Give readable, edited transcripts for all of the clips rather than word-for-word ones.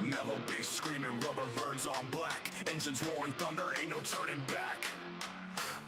Yellow bass screaming, rubber burns on black. Engines roaring thunder, ain't no turning back.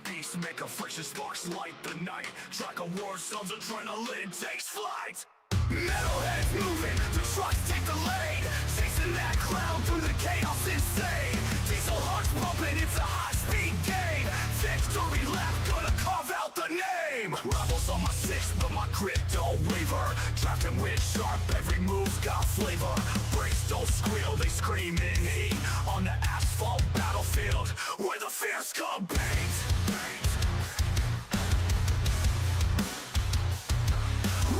Beast make a friction, sparks light the night. Track of war zones, adrenaline takes flight. Metalheads moving, the trucks take the lead. Chasing that cloud through the chaos insane. Diesel hearts pumping, it's a high-speed game. Victory lap, gonna carve out the name. Rebels on my six, but my grip don't waver. Drafting with sharp, every move's got flavor. Brakes don't squeal, they scream in heat. On the asphalt battlefield, where the fierce come paint.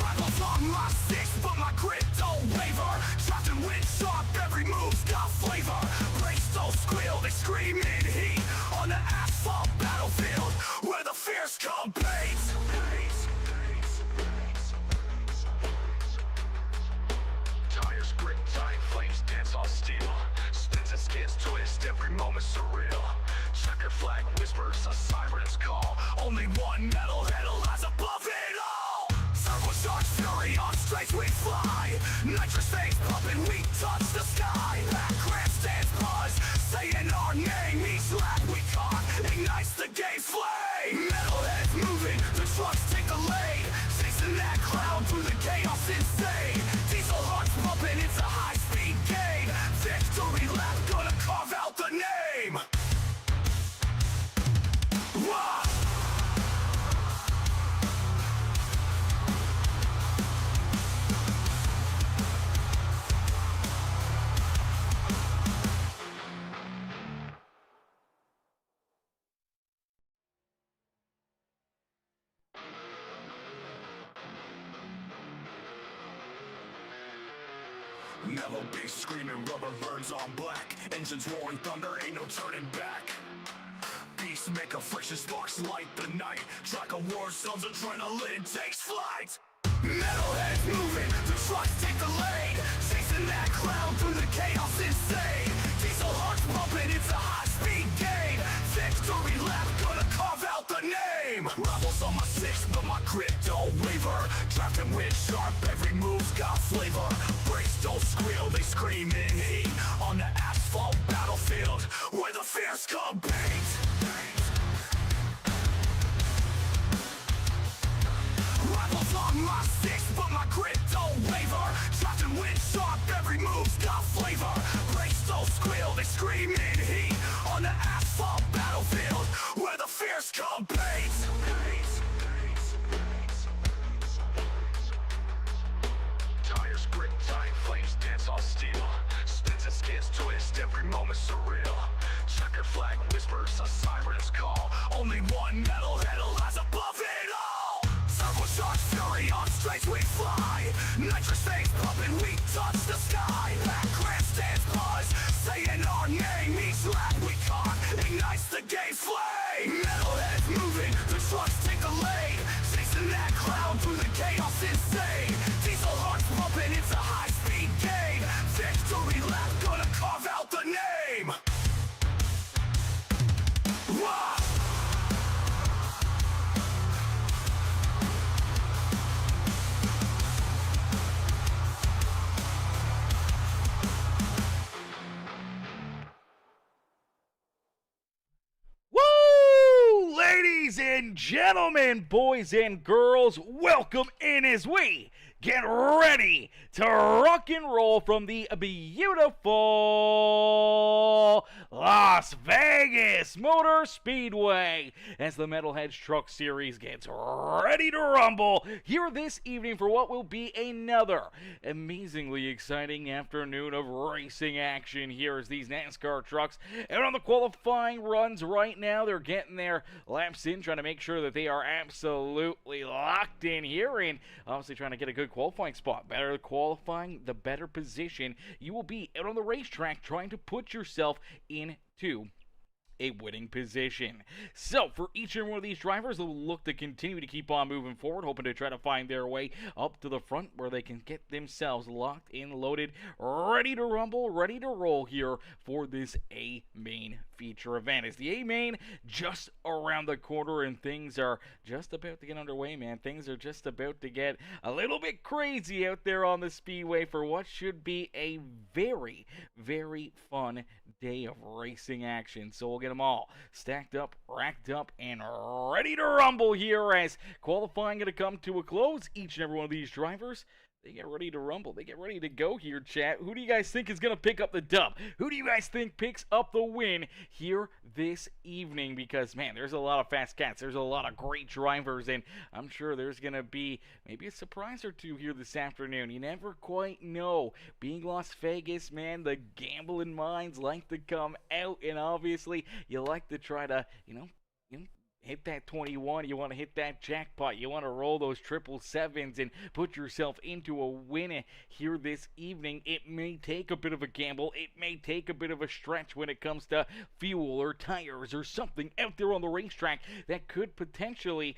Rivals on my six, but my grip don't waver. Drafting with sharp, every move's got flavor. Brakes don't squeal, they scream in heat. On the asphalt battlefield, where the fierce come paint. Tires grip tight, flames dance on steel. Spins and skids twist, every moment surreal. Checker flag whispers, a siren's call. Only one metalhead lies above it all. Turbocharged fury on straights we fly. Nitrous veins pumping, we touch the sky. Back grandstands buzz, saying our name. Each lap we caught ignites the game's flame. Metalheads moving, the trucks take the lead. Chasing that cloud through the chaos insane. Diesel hearts pumping, it's a high-speed game. Victory lap, gonna carve out the name. Wah! Yellow bass screaming, rubber burns on black. Engines roaring thunder, ain't no turning back. Beast make a friction, sparks light the night. Track of war zones, adrenaline takes flight. Metalheads moving, the trucks take the lead. Chasing that cloud through the chaos insane. Diesel hearts pumping, it's a high-speed game. Victory lap, gonna carve out the name. Rebels on my six, but my grip don't waver. Drafting with sharp, every move's got flavor. Brakes don't squeal, they scream in heat. On the asphalt battlefield, where the fierce come paint. Rivals on my six, but my grip don't waver. Drafting with sharp, every move's got flavor. Brakes don't squeal, they scream in heat. On the asphalt battlefield, where the fierce come paint. Tires grip tight, flames dance on steel. Spins and skids twist, every moment surreal. Checker flag whispers, a siren's call. Only one metalhead lies above it all. Turbocharged fury on straights we fly. Nitrous veins pumping, we touch the sky. Back grandstands buzz, saying our name. Each lap we caught ignites the game's flame. Metalheads moving, the trucks take the lead. Chasing that cloud through the chaos insane. Diesel hearts pumping, it's a high-speed game. Victory lap, gonna carve out the name. Wah! Woo! Ladies and gentlemen, boys and girls, welcome in as we get ready to rock and roll from the beautiful Las Vegas Motor Speedway as the Metalheads Truck Series gets ready to rumble here this evening for what will be another amazingly exciting afternoon of racing action here as these NASCAR trucks out on the qualifying runs right now. They're getting their laps in, trying to make sure that they are absolutely locked in here and obviously trying to get a good qualifying spot. Better qualifying, the better position you will be out on the racetrack trying to put yourself into a winning position. So for each and one of these drivers, they'll look to continue to keep on moving forward, hoping to try to find their way up to the front where they can get themselves locked in, loaded, ready to rumble, ready to roll here for this A-Main feature event. As the A-Main just around the corner and things are just about to get underway, man. Things are just about to get a little bit crazy out there on the Speedway for what should be a very, very fun day of racing action. So we'll get them all stacked up, racked up, and ready to rumble here as qualifying going to come to a close. Each and every one of these drivers, they get ready to rumble. They get ready to go here, chat. Who do you guys think is going to pick up the dub? Who do you guys think picks up the win here this evening? Because, man, there's a lot of fast cats. There's a lot of great drivers, and I'm sure there's going to be maybe a surprise or two here this afternoon. You never quite know. Being Las Vegas, man, the gambling minds like to come out, and obviously you like to try to, hit that 21, you want to hit that jackpot, you want to roll those 777s and put yourself into a win here this evening. It may take a bit of a gamble, it may take a bit of a stretch when it comes to fuel or tires or something out there on the racetrack that could potentially,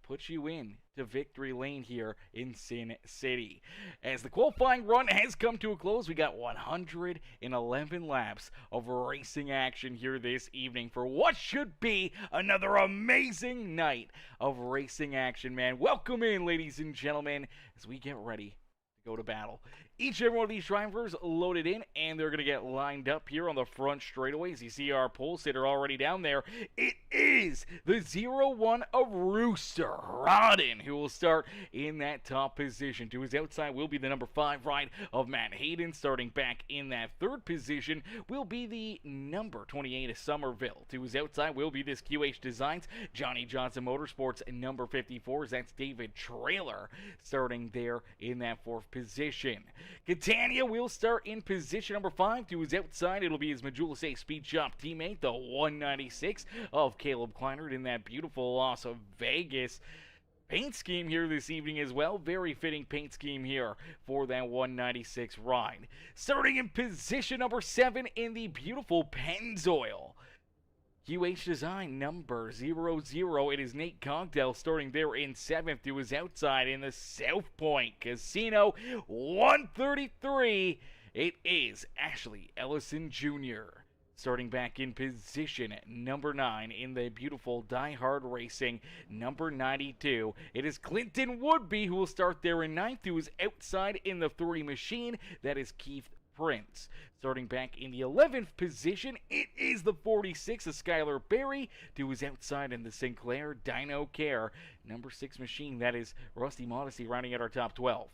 put you in to victory lane here in Sin City. As the qualifying run has come to a close, we got 111 laps of racing action here this evening for what should be another amazing night of racing action, man. Welcome in, ladies and gentlemen, as we get ready to go to battle. Each and every one of these drivers loaded in, and they're going to get lined up here on the front straightaways. You see our pole sitter already down there. It is the 0-1 of Rooster Rodden, who will start in that top position. To his outside will be the number 5 ride of Matt Hayden. Starting back in that third position will be the number 28 of Somerville. To his outside will be this QH Designs Johnny Johnson Motorsports number 54. That's David Trailer starting there in that fourth position. Catania will start in position number 5. To his outside, it'll be his Majula Say Speed Shop teammate, the 196 of Caleb Kleinert in that beautiful Las Vegas paint scheme here this evening as well. Very fitting paint scheme here for that 196 ride. Starting in position number 7 in the beautiful Pennzoil QH Design number 00. It is Nate Cogdell starting there in 7th. To his outside in the South Point Casino 133. It is Ashley Ellison Jr. starting back in position at number 9 in the beautiful Die Hard Racing number 92. It is Clinton Woodby who will start there in 9th. To his outside in the 3 machine. That is Keith Prince. Starting back in the 11th position, it is the 46 of Skylar Berry. To his outside in the Sinclair Dyno Care number 6 machine. That is Rusty Modesty rounding out our top 12.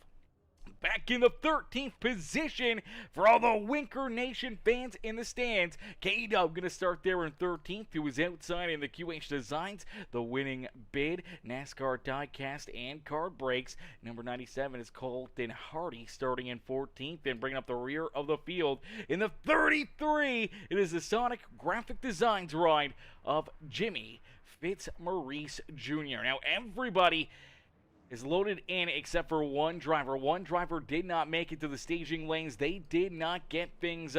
Back in the 13th position for all the Winker Nation fans in the stands. K-Dub going to start there in 13th. To his outside in the QH Designs, the winning bid, NASCAR diecast and card breaks. Number 97 is Colton Hardy starting in 14th and bringing up the rear of the field. In the 33, it is the Sonic Graphic Designs ride of Jimmy Fitzmaurice Jr. Now everybody is loaded in except for one driver. One driver did not make it to the staging lanes. They did not get things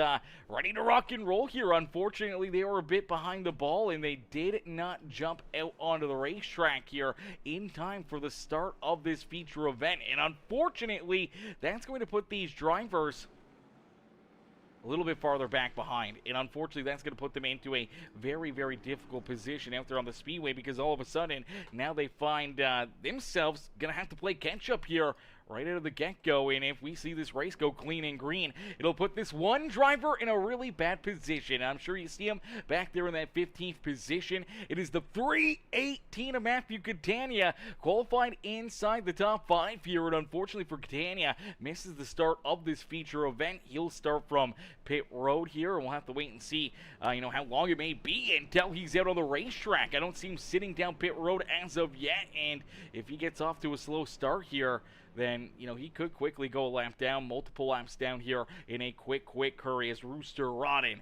ready to rock and roll here. Unfortunately, they were a bit behind the ball, and they did not jump out onto the racetrack here in time for the start of this feature event. And unfortunately, that's going to put these drivers a little bit farther back behind, and unfortunately that's going to put them into a very, very difficult position out there on the Speedway, because all of a sudden now they find themselves going to have to play catch up here right out of the get-go. And if we see this race go clean and green, it'll put this one driver in a really bad position. I'm sure you see him back there in that 15th position. It is the 318 of Matthew Catania, qualified inside the top 5 here, and unfortunately for Catania, misses the start of this feature event. He'll start from pit road here, and we'll have to wait and see how long it may be until he's out on the racetrack. I don't see him sitting down pit road as of yet, and if he gets off to a slow start here, then, he could quickly go a lap down, multiple laps down here in a quick hurry as Rooster Rodden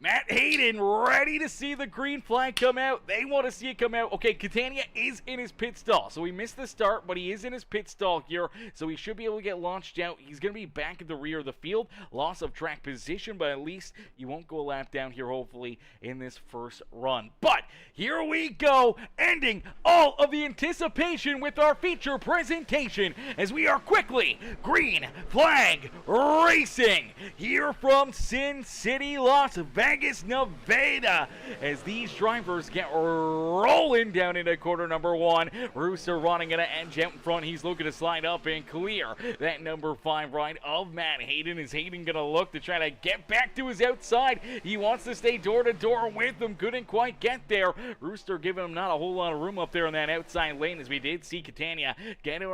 Matt Hayden ready to see the green flag come out. They want to see it come out. Okay, Catania is in his pit stall. So he missed the start, but he is in his pit stall here. So he should be able to get launched out. He's going to be back at the rear of the field. Loss of track position, but at least you won't go a lap down here, hopefully, in this first run. But here we go, ending all of the anticipation with our feature presentation as we are quickly green flag racing here from Sin City, Las Vegas, Nevada, as these drivers get rolling down into quarter number one. Rooster running at an edge out in front. He's looking to slide up and clear that number 5 ride of Matt Hayden. Is Hayden going to look to try to get back to his outside? He wants to stay door to door with them. Couldn't quite get there. Rooster giving him not a whole lot of room up there in that outside lane, as we did see Catania get it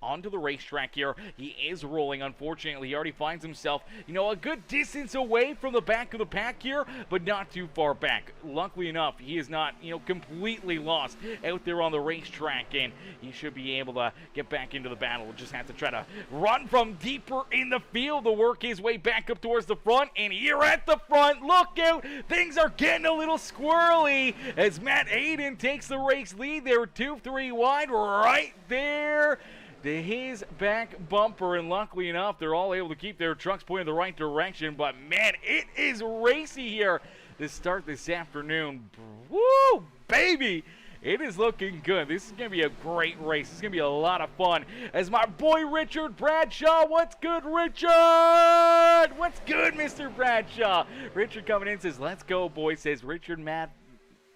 onto the racetrack here. He is rolling. Unfortunately, he already finds himself, a good distance away from the back of the pack here, but not too far back. Luckily enough, he is not, completely lost out there on the racetrack, and he should be able to get back into the battle. We'll just have to try to run from deeper in the field to work his way back up towards the front, and here at the front, look out, things are getting a little squirrely as Matt Hayden takes the race lead there, 2-3 wide, right there to his back bumper, and luckily enough, they're all able to keep their trucks pointing the right direction. But man, it is racy here to start this afternoon. Woo, baby! It is looking good. This is going to be a great race. It's going to be a lot of fun. As my boy Richard Bradshaw, what's good, Richard? What's good, Mr. Bradshaw? Richard coming in says, let's go, boys, says Richard Matt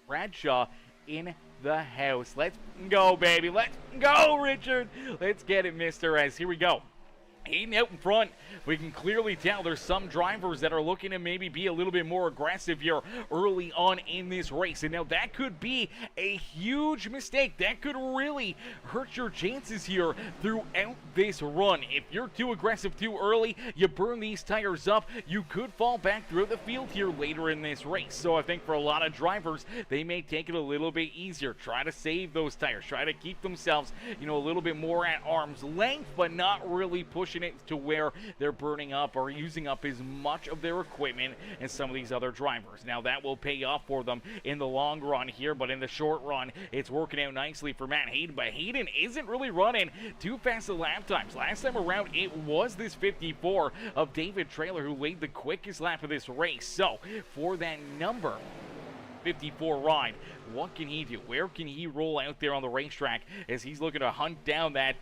Bradshaw in the house. Let's go, baby. Let's go, Richard. Let's get it, mister, as here we go. Hayden out in front. We can clearly tell there's some drivers that are looking to maybe be a little bit more aggressive here early on in this race. And now that could be a huge mistake. That could really hurt your chances here throughout this run. If you're too aggressive too early, you burn these tires up, you could fall back through the field here later in this race. So I think for a lot of drivers, they may take it a little bit easier. Try to save those tires. Try to keep themselves, a little bit more at arm's length, but not really pushing it to where they're burning up or using up as much of their equipment as some of these other drivers. Now that will pay off for them in the long run here, but in the short run, it's working out nicely for Matt Hayden. But Hayden isn't really running too fast of lap times. Last time around, it was this 54 of David Traylor who laid the quickest lap of this race. So for that number 54 ride, what can he do? Where can he roll out there on the racetrack as he's looking to hunt down that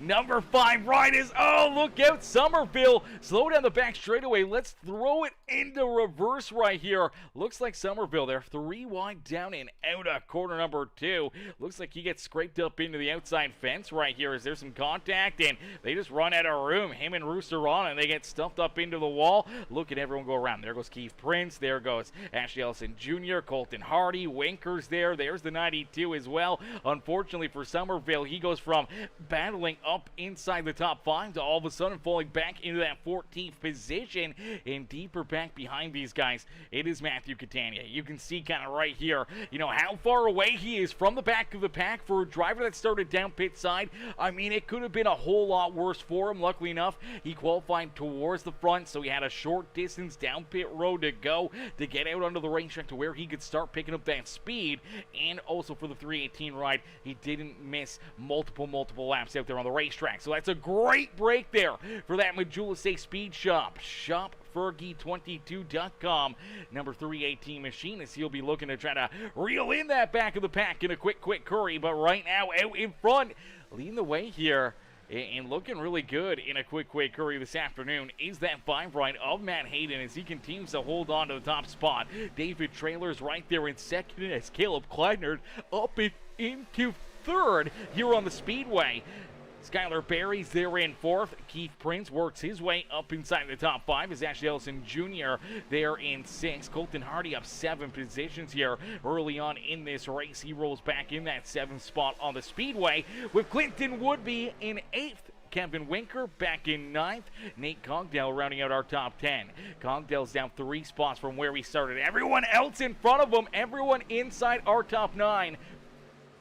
number 5 ride? Oh, look out, Somerville. Slow down the back straightaway. Let's throw it into reverse right here. Looks like Somerville, they're 3 wide down and out of corner number 2. Looks like he gets scraped up into the outside fence right here as there's some contact, and they just run out of room. Him and Rooster on, and they get stuffed up into the wall. Look at everyone go around. There goes Keith Prince. There goes Ashley Ellison Jr., Colton Hardy, Winkers there. There's the 92 as well. Unfortunately for Somerville, he goes from battling up inside the top 5 to all of a sudden falling back into that 14th position and deeper back behind these guys. It is Matthew Catania. You can see kind of right here, how far away he is from the back of the pack for a driver that started down pit side. I mean, it could have been a whole lot worse for him. Luckily enough, he qualified towards the front, so he had a short distance down pit road to go to get out onto the racetrack to where he could start picking up that speed. And also for the 318 ride, he didn't miss multiple laps out there on the racetrack. So that's a great break there for that Majula State Speed Shop. ShopFergie22.com. Number 318 machinist. He'll be looking to try to reel in that back of the pack in a quick hurry. But right now, out in front, leading the way here and looking really good in a quick hurry this afternoon is that 5 ride of Matt Hayden as he continues to hold on to the top spot. David Traylor's right there in second as Caleb Kleidner up into third here on the Speedway. Skylar Berry's there in 4th. Keith Prince works his way up inside the top 5 as Ashley Ellison Jr. there in 6th. Colton Hardy up 7 positions here early on in this race. He rolls back in that 7th spot on the Speedway with Clinton Woodby in 8th. Kevin Winker back in 9th. Nate Cogdell rounding out our top 10. Cogdell's down 3 spots from where we started. Everyone else in front of him, everyone inside our top 9.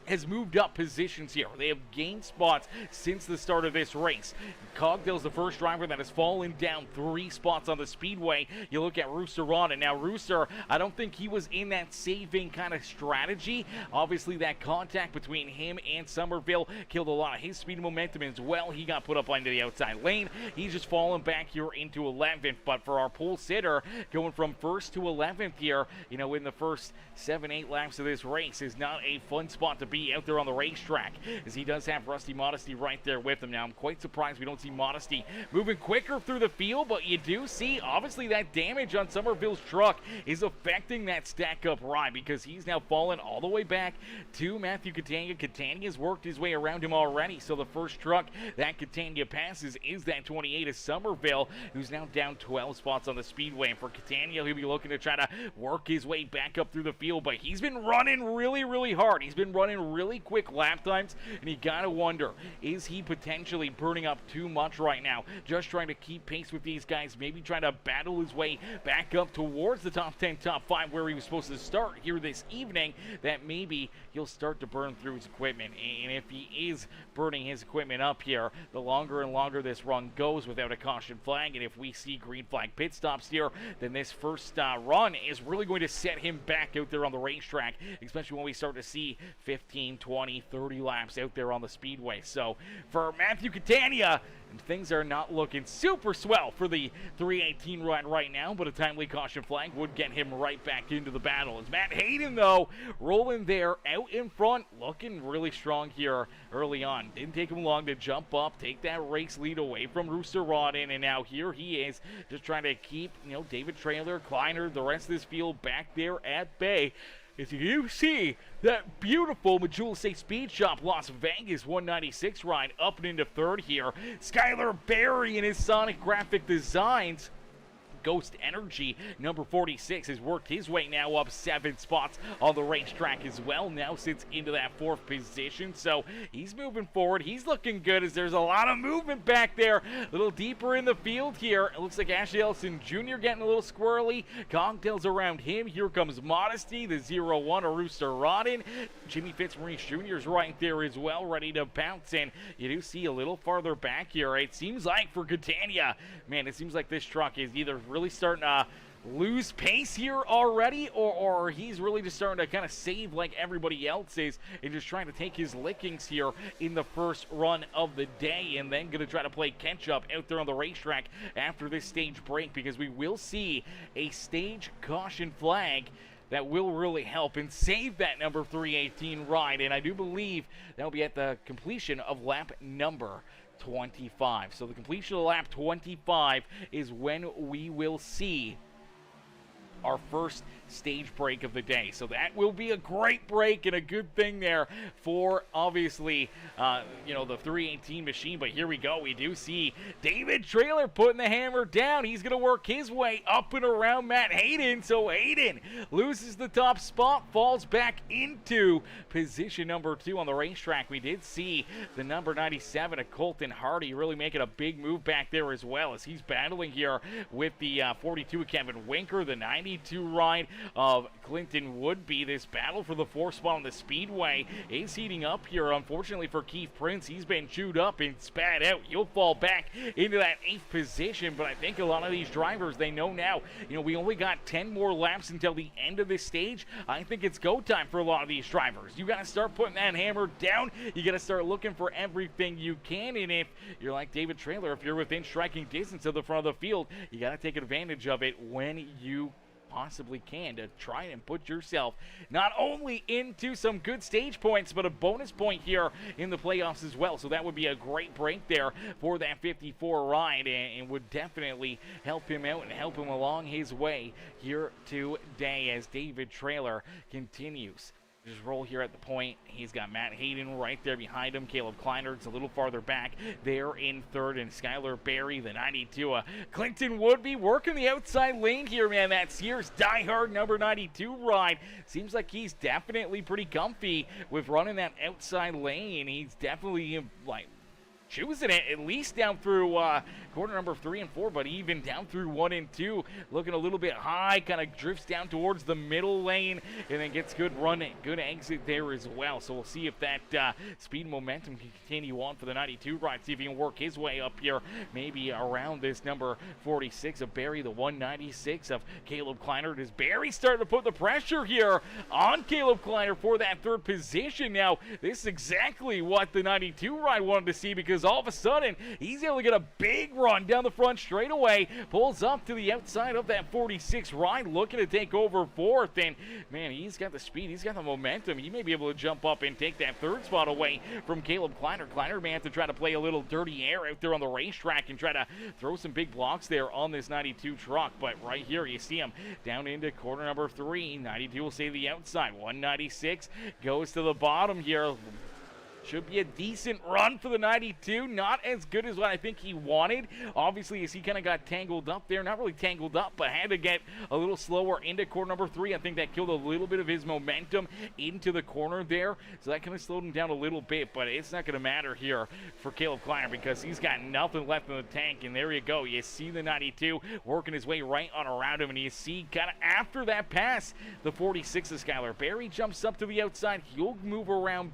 has moved up positions here. They have gained spots since the start of this race. Cogdale's the first driver that has fallen down 3 spots on the Speedway. You look at Rooster Rodden. Now, Rooster, I don't think he was in that saving kind of strategy. Obviously, that contact between him and Somerville killed a lot of his speed and momentum as well. He got put up into the outside lane. He's just fallen back here into 11th. But for our pole sitter, going from 1st to 11th here, you know, in the first 7-8 laps of this race is not a fun spot to be out there on the racetrack, as he does have Rusty Modesty right there with him. Now, I'm quite surprised we don't see Modesty moving quicker through the field, but you do see, obviously, that damage on Somerville's truck is affecting that stack-up ride, because he's now fallen all the way back to Matthew Catania. Catania's worked his way around him already, so the first truck that Catania passes is that 28 of Somerville, who's now down 12 spots on the Speedway. And for Catania, he'll be looking to try to work his way back up through the field, but he's been running really, really hard. He's been running really quick lap times, and you gotta wonder, is he potentially burning up too much right now, just trying to keep pace with these guys, maybe trying to battle his way back up towards the top 10, top 5 where he was supposed to start here this evening, that maybe he'll start to burn through his equipment. And if he is burning his equipment up here, the longer and longer this run goes without a caution flag, and if we see green flag pit stops here, then this first run is really going to set him back out there on the racetrack, especially when we start to see 15, 20, 30 laps out there on the Speedway. So for Matthew Catania, things are not looking super swell for the 318 ride right now, but a timely caution flag would get him right back into the battle. As Matt Hayden, though, rolling there out in front, looking really strong here early on. Didn't take him long to jump up, take that race lead away from Rooster Rodden, and now here he is just trying to keep, you know, David Trailer, Kleiner, the rest of this field back there at bay. As you see that beautiful Majula State Speed Shop Las Vegas 196 ride up and into 3rd here. Skylar Berry and his Sonic Graphic Designs. Ghost Energy, number 46, has worked his way now up 7 spots on the racetrack as well. Now sits into that 4th position, so he's moving forward. He's looking good, as there's a lot of movement back there. A little deeper in the field here. It looks like Ashley Ellison Jr. getting a little squirrely. Cogtails around him. Here comes Modesty, the 0-1 of Rooster Rodden. Jimmy Fitzmaurice Jr. is right there as well, ready to bounce in. You do see a little farther back here. It seems like for Catania, man, it seems like this truck is either really starting to lose pace here already, or he's really just starting to kind of save like everybody else is and just trying to take his lickings here in the first run of the day, and then going to try to play catch up out there on the racetrack after this stage break, because we will see a stage caution flag that will really help and save that number 318 ride, and I do believe that will be at the completion of lap number 25. So the completion of lap 25 is when we will see our first stage break of the day. So that will be a great break and a good thing there for, obviously, you know, the 318 machine. But here we go. We do see David Trailer putting the hammer down. He's going to work his way up and around Matt Hayden. So Hayden loses the top spot, falls back into position number 2 on the racetrack. We did see the number 97 of Colton Hardy really making a big move back there as well, as he's battling here with the 42 of Kevin Winker, the 92 ride of Clinton Woodby. This battle for the 4th spot on the Speedway is heating up here. Unfortunately for Keith Prince, he's been chewed up and spat out. You'll fall back into that 8th position, but I think a lot of these drivers, they know now, you know, we only got 10 more laps until the end of this stage. I think it's go time for a lot of these drivers. You got to start putting that hammer down. You got to start looking for everything you can, and if you're like David Trailer, if you're within striking distance of the front of the field, you got to take advantage of it when you possibly can, to try and put yourself not only into some good stage points, but a bonus point here in the playoffs as well. So that would be a great break there for that 54 ride, and would definitely help him out and help him along his way here today, as David Trailer continues just roll here at the point. He's got Matt Hayden right there behind him. Caleb Kleinert's a little farther back there in 3rd, and Skylar Berry, the 92. Clinton Woodby working the outside lane here, man. That Sears diehard number 92 ride. Seems like he's definitely pretty comfy with running that outside lane. He's definitely, like, choosing it at least down through corner number 3 and 4, but even down through 1 and 2, looking a little bit high, kind of drifts down towards the middle lane, and then gets good run, good exit there as well. So we'll see if that speed and momentum can continue on for the 92 ride, see if he can work his way up here, maybe around this number 46 of Barry, the 196 of Caleb Kleinert. Is Barry starting to put the pressure here on Caleb Kleinert for that 3rd position? Now, this is exactly what the 92 ride wanted to see, because all of a sudden, he's able to get a big run down the front straightaway, pulls up to the outside of that 46 ride, looking to take over 4th, and man, he's got the speed, he's got the momentum, he may be able to jump up and take that 3rd spot away from Caleb Kleinert. Kleinert may have to try to play a little dirty air out there on the racetrack and try to throw some big blocks there on this 92 truck, but right here, you see him down into corner number 3, 92 will stay the outside, 196 goes to the bottom here. Should be a decent run for the 92. Not as good as what I think he wanted. Obviously, as he kind of got tangled up there. Not really tangled up, but had to get a little slower into corner number 3. I think that killed a little bit of his momentum into the corner there. So that kind of slowed him down a little bit. But it's not going to matter here for Caleb Kleiner, because he's got nothing left in the tank. And there you go. You see the 92 working his way right on around him. And you see kind of after that pass, the 46 of Skylar Barry jumps up to the outside. He'll move around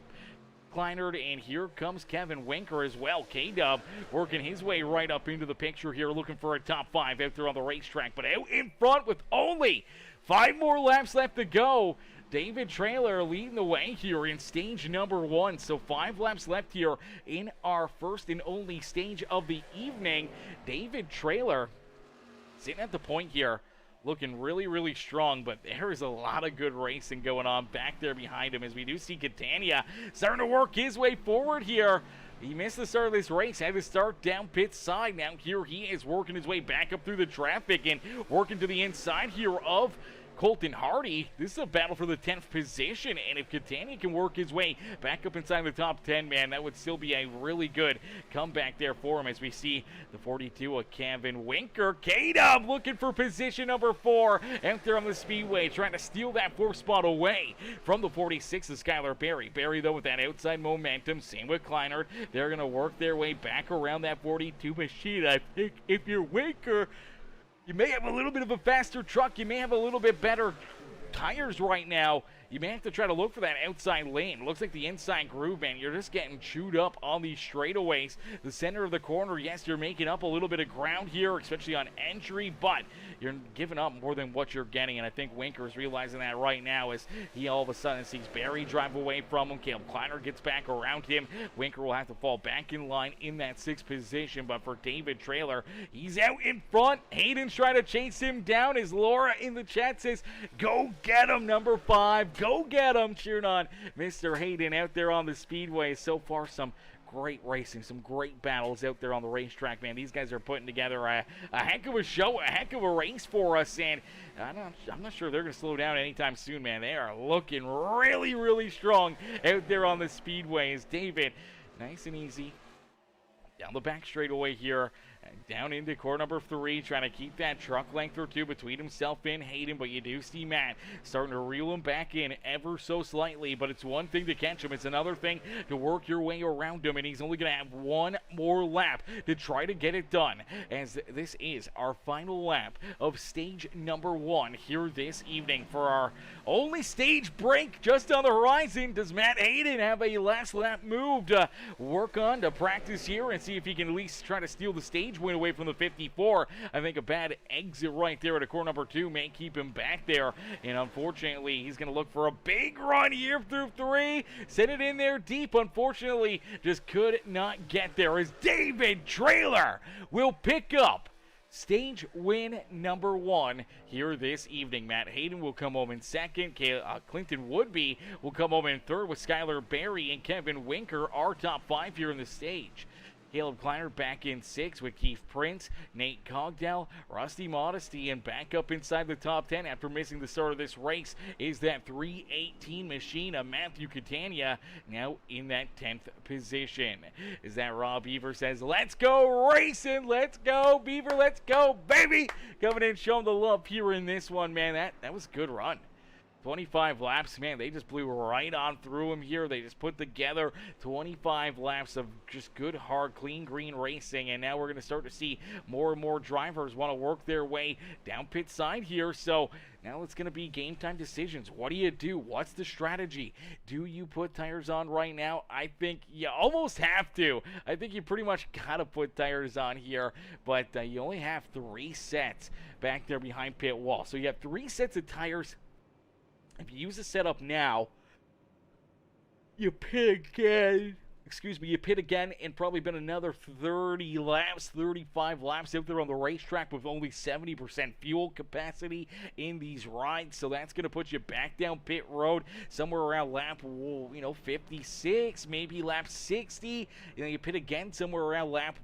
Kleinert, and here comes Kevin Winker as well. K-Dub working his way right up into the picture here, looking for a top 5 out there on the racetrack. But out in front with only 5 more laps left to go, David Trailer leading the way here in stage number 1. So 5 laps left here in our first and only stage of the evening. David Trailer sitting at the point here, looking really, really strong, but there is a lot of good racing going on back there behind him, as we do see Catania starting to work his way forward here. He missed the start of this race, had to start down pit side. Now here he is working his way back up through the traffic and working to the inside here of Colton Hardy. This is a battle for the 10th position, and if Catania can work his way back up inside the top 10, man, that would still be a really good comeback there for him, as we see the 42 of Kevin Winker. K-Dub looking for position number 4 out there on the speedway, trying to steal that 4th spot away from the 46 of Skylar Barry. Barry, though, with that outside momentum, same with Kleinert. They're going to work their way back around that 42 machine. I think if you're Winker, you may have a little bit of a faster truck. You may have a little bit better tires right now. You may have to try to look for that outside lane. Looks like the inside groove, man. You're just getting chewed up on these straightaways. The center of the corner, yes, you're making up a little bit of ground here, especially on entry, but you're giving up more than what you're getting, and I think Winker is realizing that right now, as he all of a sudden sees Barry drive away from him. Caleb Kleiner gets back around him. Winker will have to fall back in line in that 6th position, but for David Trailer, he's out in front. Hayden's trying to chase him down, as Laura in the chat says, go get him, number 5. Go get him, cheering on Mr. Hayden out there on the speedway. So far, some great racing, some great battles out there on the racetrack, man. These guys are putting together a heck of a show, a heck of a race for us, and I'm not sure they're going to slow down anytime soon, man. They are looking really, really strong out there on the speedways. David, nice and easy down the back straightaway here, down into corner number 3, trying to keep that truck length or 2 between himself and Hayden, but you do see Matt starting to reel him back in ever so slightly. But it's one thing to catch him, it's another thing to work your way around him, and he's only going to have 1 more lap to try to get it done, as this is our final lap of stage number 1 here this evening. For our only stage break just on the horizon, does Matt Hayden have a last lap move to work on, to practice here and see if he can at least try to steal the stage win away from the 54. I think a bad exit right there at a corner number 2 may keep him back there, and unfortunately he's going to look for a big run here through 3, send it in there deep. Unfortunately, just could not get there, as David Trailer will pick up stage win number 1 here this evening. Matt Hayden will come home in 2nd. Clinton Woodby will come home in 3rd, with Skylar Barry and Kevin Winker, our top 5 here in the stage. Caleb Kleiner back in 6 with Keith Prince, Nate Cogdell, Rusty Modesty, and back up inside the top 10 after missing the start of this race is that 318 machine of Matthew Catania, now in that 10th position. Is that Rob Beaver says, let's go racing, let's go Beaver, let's go baby, coming in showing the love here in this one, man. That was a good run. 25 laps, man, they just blew right on through him here. They just put together 25 laps of just good, hard, clean green racing, and now we're going to start to see more and more drivers want to work their way down pit side here. So now it's going to be game time decisions. What do you do? What's the strategy? Do you put tires on right now? I think you almost have to. I think you pretty much got to put tires on here, but you only have 3 sets back there behind pit wall. So you have 3 sets of tires. If you use the setup now, you pit again. You pit again and probably been another 30 laps, 35 laps out there on the racetrack with only 70% fuel capacity in these rides. So that's going to put you back down pit road somewhere around lap, 56, maybe lap 60. You pit again somewhere around lap,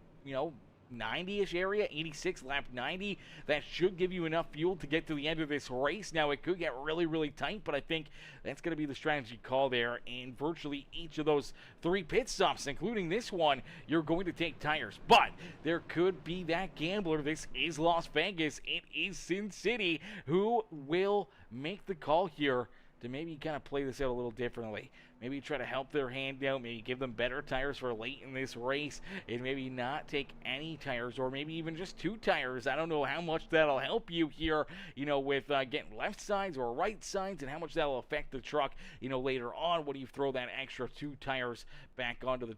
90-ish area, 86, lap 90. That should give you enough fuel to get to the end of this race. Now, it could get really, really tight, but I think that's going to be the strategy call there. In virtually each of those 3 pit stops, including this one, you're going to take tires. But there could be that gambler. This is Las Vegas. It is Sin City, who will make the call here to maybe kind of play this out a little differently. Maybe try to help their hand out, maybe give them better tires for late in this race, and maybe not take any tires, or maybe even just 2 tires. I don't know how much that'll help you here, with getting left sides or right sides, and how much that'll affect the truck, later on when you throw that extra 2 tires back onto the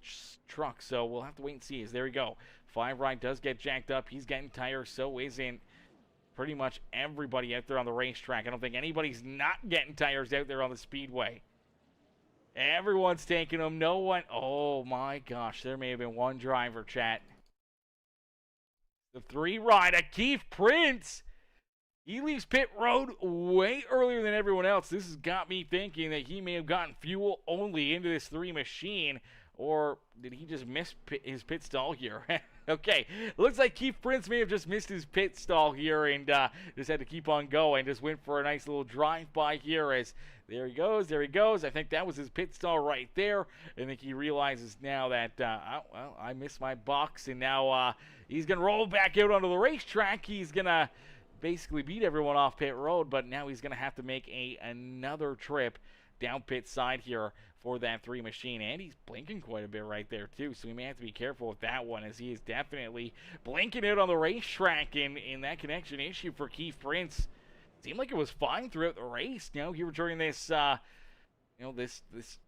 truck. So we'll have to wait and see. As there we go. 5 Ride does get jacked up. He's getting tires, so isn't pretty much everybody out there on the racetrack. I don't think anybody's not getting tires out there on the Speedway. Everyone's taking them. No one. Oh my gosh, there may have been one driver, chat. The 3 rider, Keith Prince. He leaves pit road way earlier than everyone else. This has got me thinking that he may have gotten fuel only into this 3 machine. Or did he just miss his pit stall here? Okay, looks like Keith Prince may have just missed his pit stall here and just had to keep on going. Just went for a nice little drive-by here as there he goes. I think that was his pit stall right there. I think he realizes now that, I missed my box, and now he's going to roll back out onto the racetrack. He's going to basically beat everyone off pit road, but now he's going to have to make another trip down pit side here for that 3 machine, and he's blinking quite a bit right there too, so we may have to be careful with that one, as he is definitely blinking out on the racetrack, in that connection issue for Keith Prince. Seemed like it was fine throughout the race. Now here during this this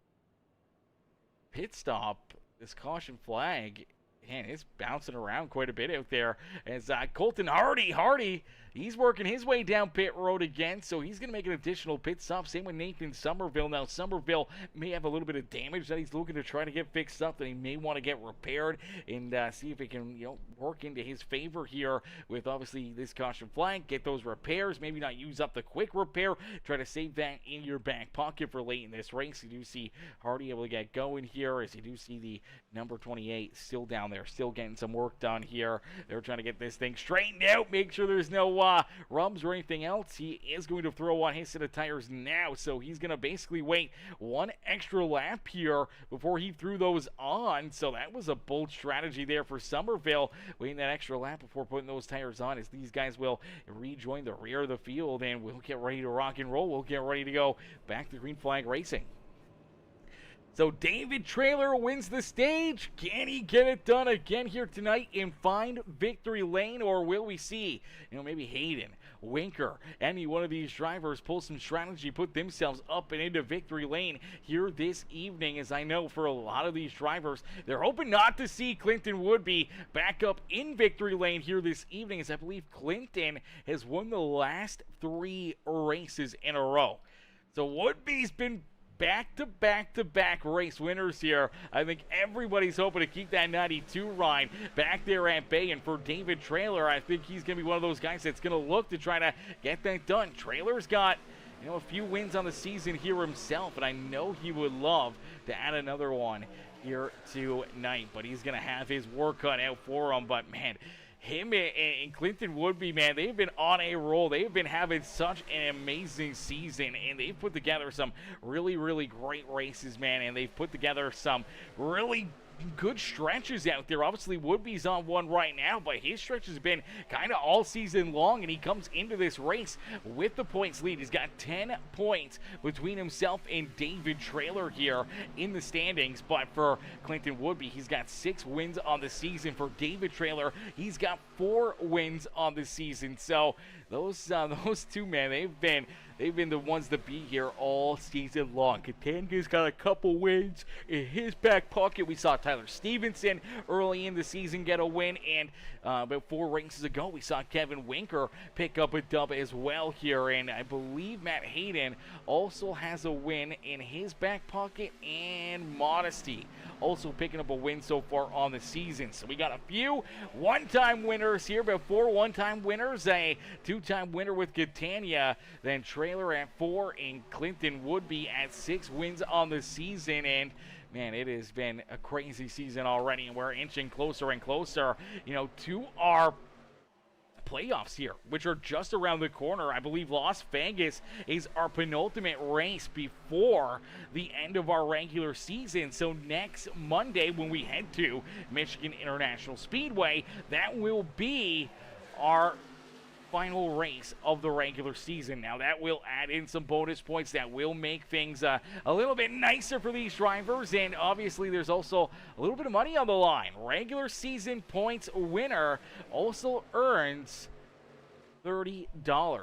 pit stop, this caution flag, man, it's bouncing around quite a bit out there as Colton Hardy, he's working his way down pit road again, so he's going to make an additional pit stop. Same with Nathan Somerville. Now, Somerville may have a little bit of damage that he's looking to try to get fixed up, that he may want to get repaired, and see if it can, work into his favor here with, obviously, this caution flag. Get those repairs, maybe not use up the quick repair. Try to save that in your back pocket for late in this race. You do see Hardy able to get going here, as you do see the number 28 still down there, still getting some work done here. They're trying to get this thing straightened out, make sure there's no rubs or anything else. He is going to throw on his set of tires now, so he's going to basically wait 1 extra lap here before he threw those on. So that was a bold strategy there for Somerville, waiting that extra lap before putting those tires on, as these guys will rejoin the rear of the field, and we'll get ready to rock and roll. We'll get ready to go back to green flag racing. So David Traylor wins the stage. Can he get it done again here tonight and find victory lane? Or will we see, maybe Hayden, Winker, any one of these drivers pull some strategy, put themselves up and into victory lane here this evening? As I know for a lot of these drivers, they're hoping not to see Clinton Woodby back up in victory lane here this evening, as I believe Clinton has won the last 3 races in a row. So Woodby's been back-to-back race winners here. I think everybody's hoping to keep that 92 ride back there at bay. And for David Traylor, I think he's going to be one of those guys that's going to look to try to get that done. Traylor's got, a few wins on the season here himself, and I know he would love to add another one here tonight. But he's going to have his work cut out for him. But, man, him and Clinton Woodby, man, they've been on a roll. They've been having such an amazing season, and they've put together some really, really great races, man, and they've put together some really good stretches out there. Obviously, Woodby's on one right now, but his stretch has been kind of all season long, and he comes into this race with the points lead. He's got 10 points between himself and David Trailer here in the standings, but for Clinton Woodby, he's got 6 wins on the season. For David Trailer, he's got 4 wins on the season. So those two, man, they've been the ones to be here all season long. Katanga's got a couple wins in his back pocket. We saw Tyler Stevenson early in the season get a win, and about 4 races ago, we saw Kevin Winker pick up a dub as well here, and I believe Matt Hayden also has a win in his back pocket, and Modesty also picking up a win so far on the season. So we got a few one-time winners here, about 4 one-time winners, a 2-time winner with Catania, then Trailer at 4, and Clinton Woodby at 6 wins on the season. And man, it has been a crazy season already, and we're inching closer and closer, to our playoffs here, which are just around the corner. I believe Las Vegas is our penultimate race before the end of our regular season. So next Monday, when we head to Michigan International Speedway, that will be our final race of the regular season. Now that will add in some bonus points that will make things a little bit nicer for these drivers, and obviously there's also a little bit of money on the line. Regular season points winner also earns $30.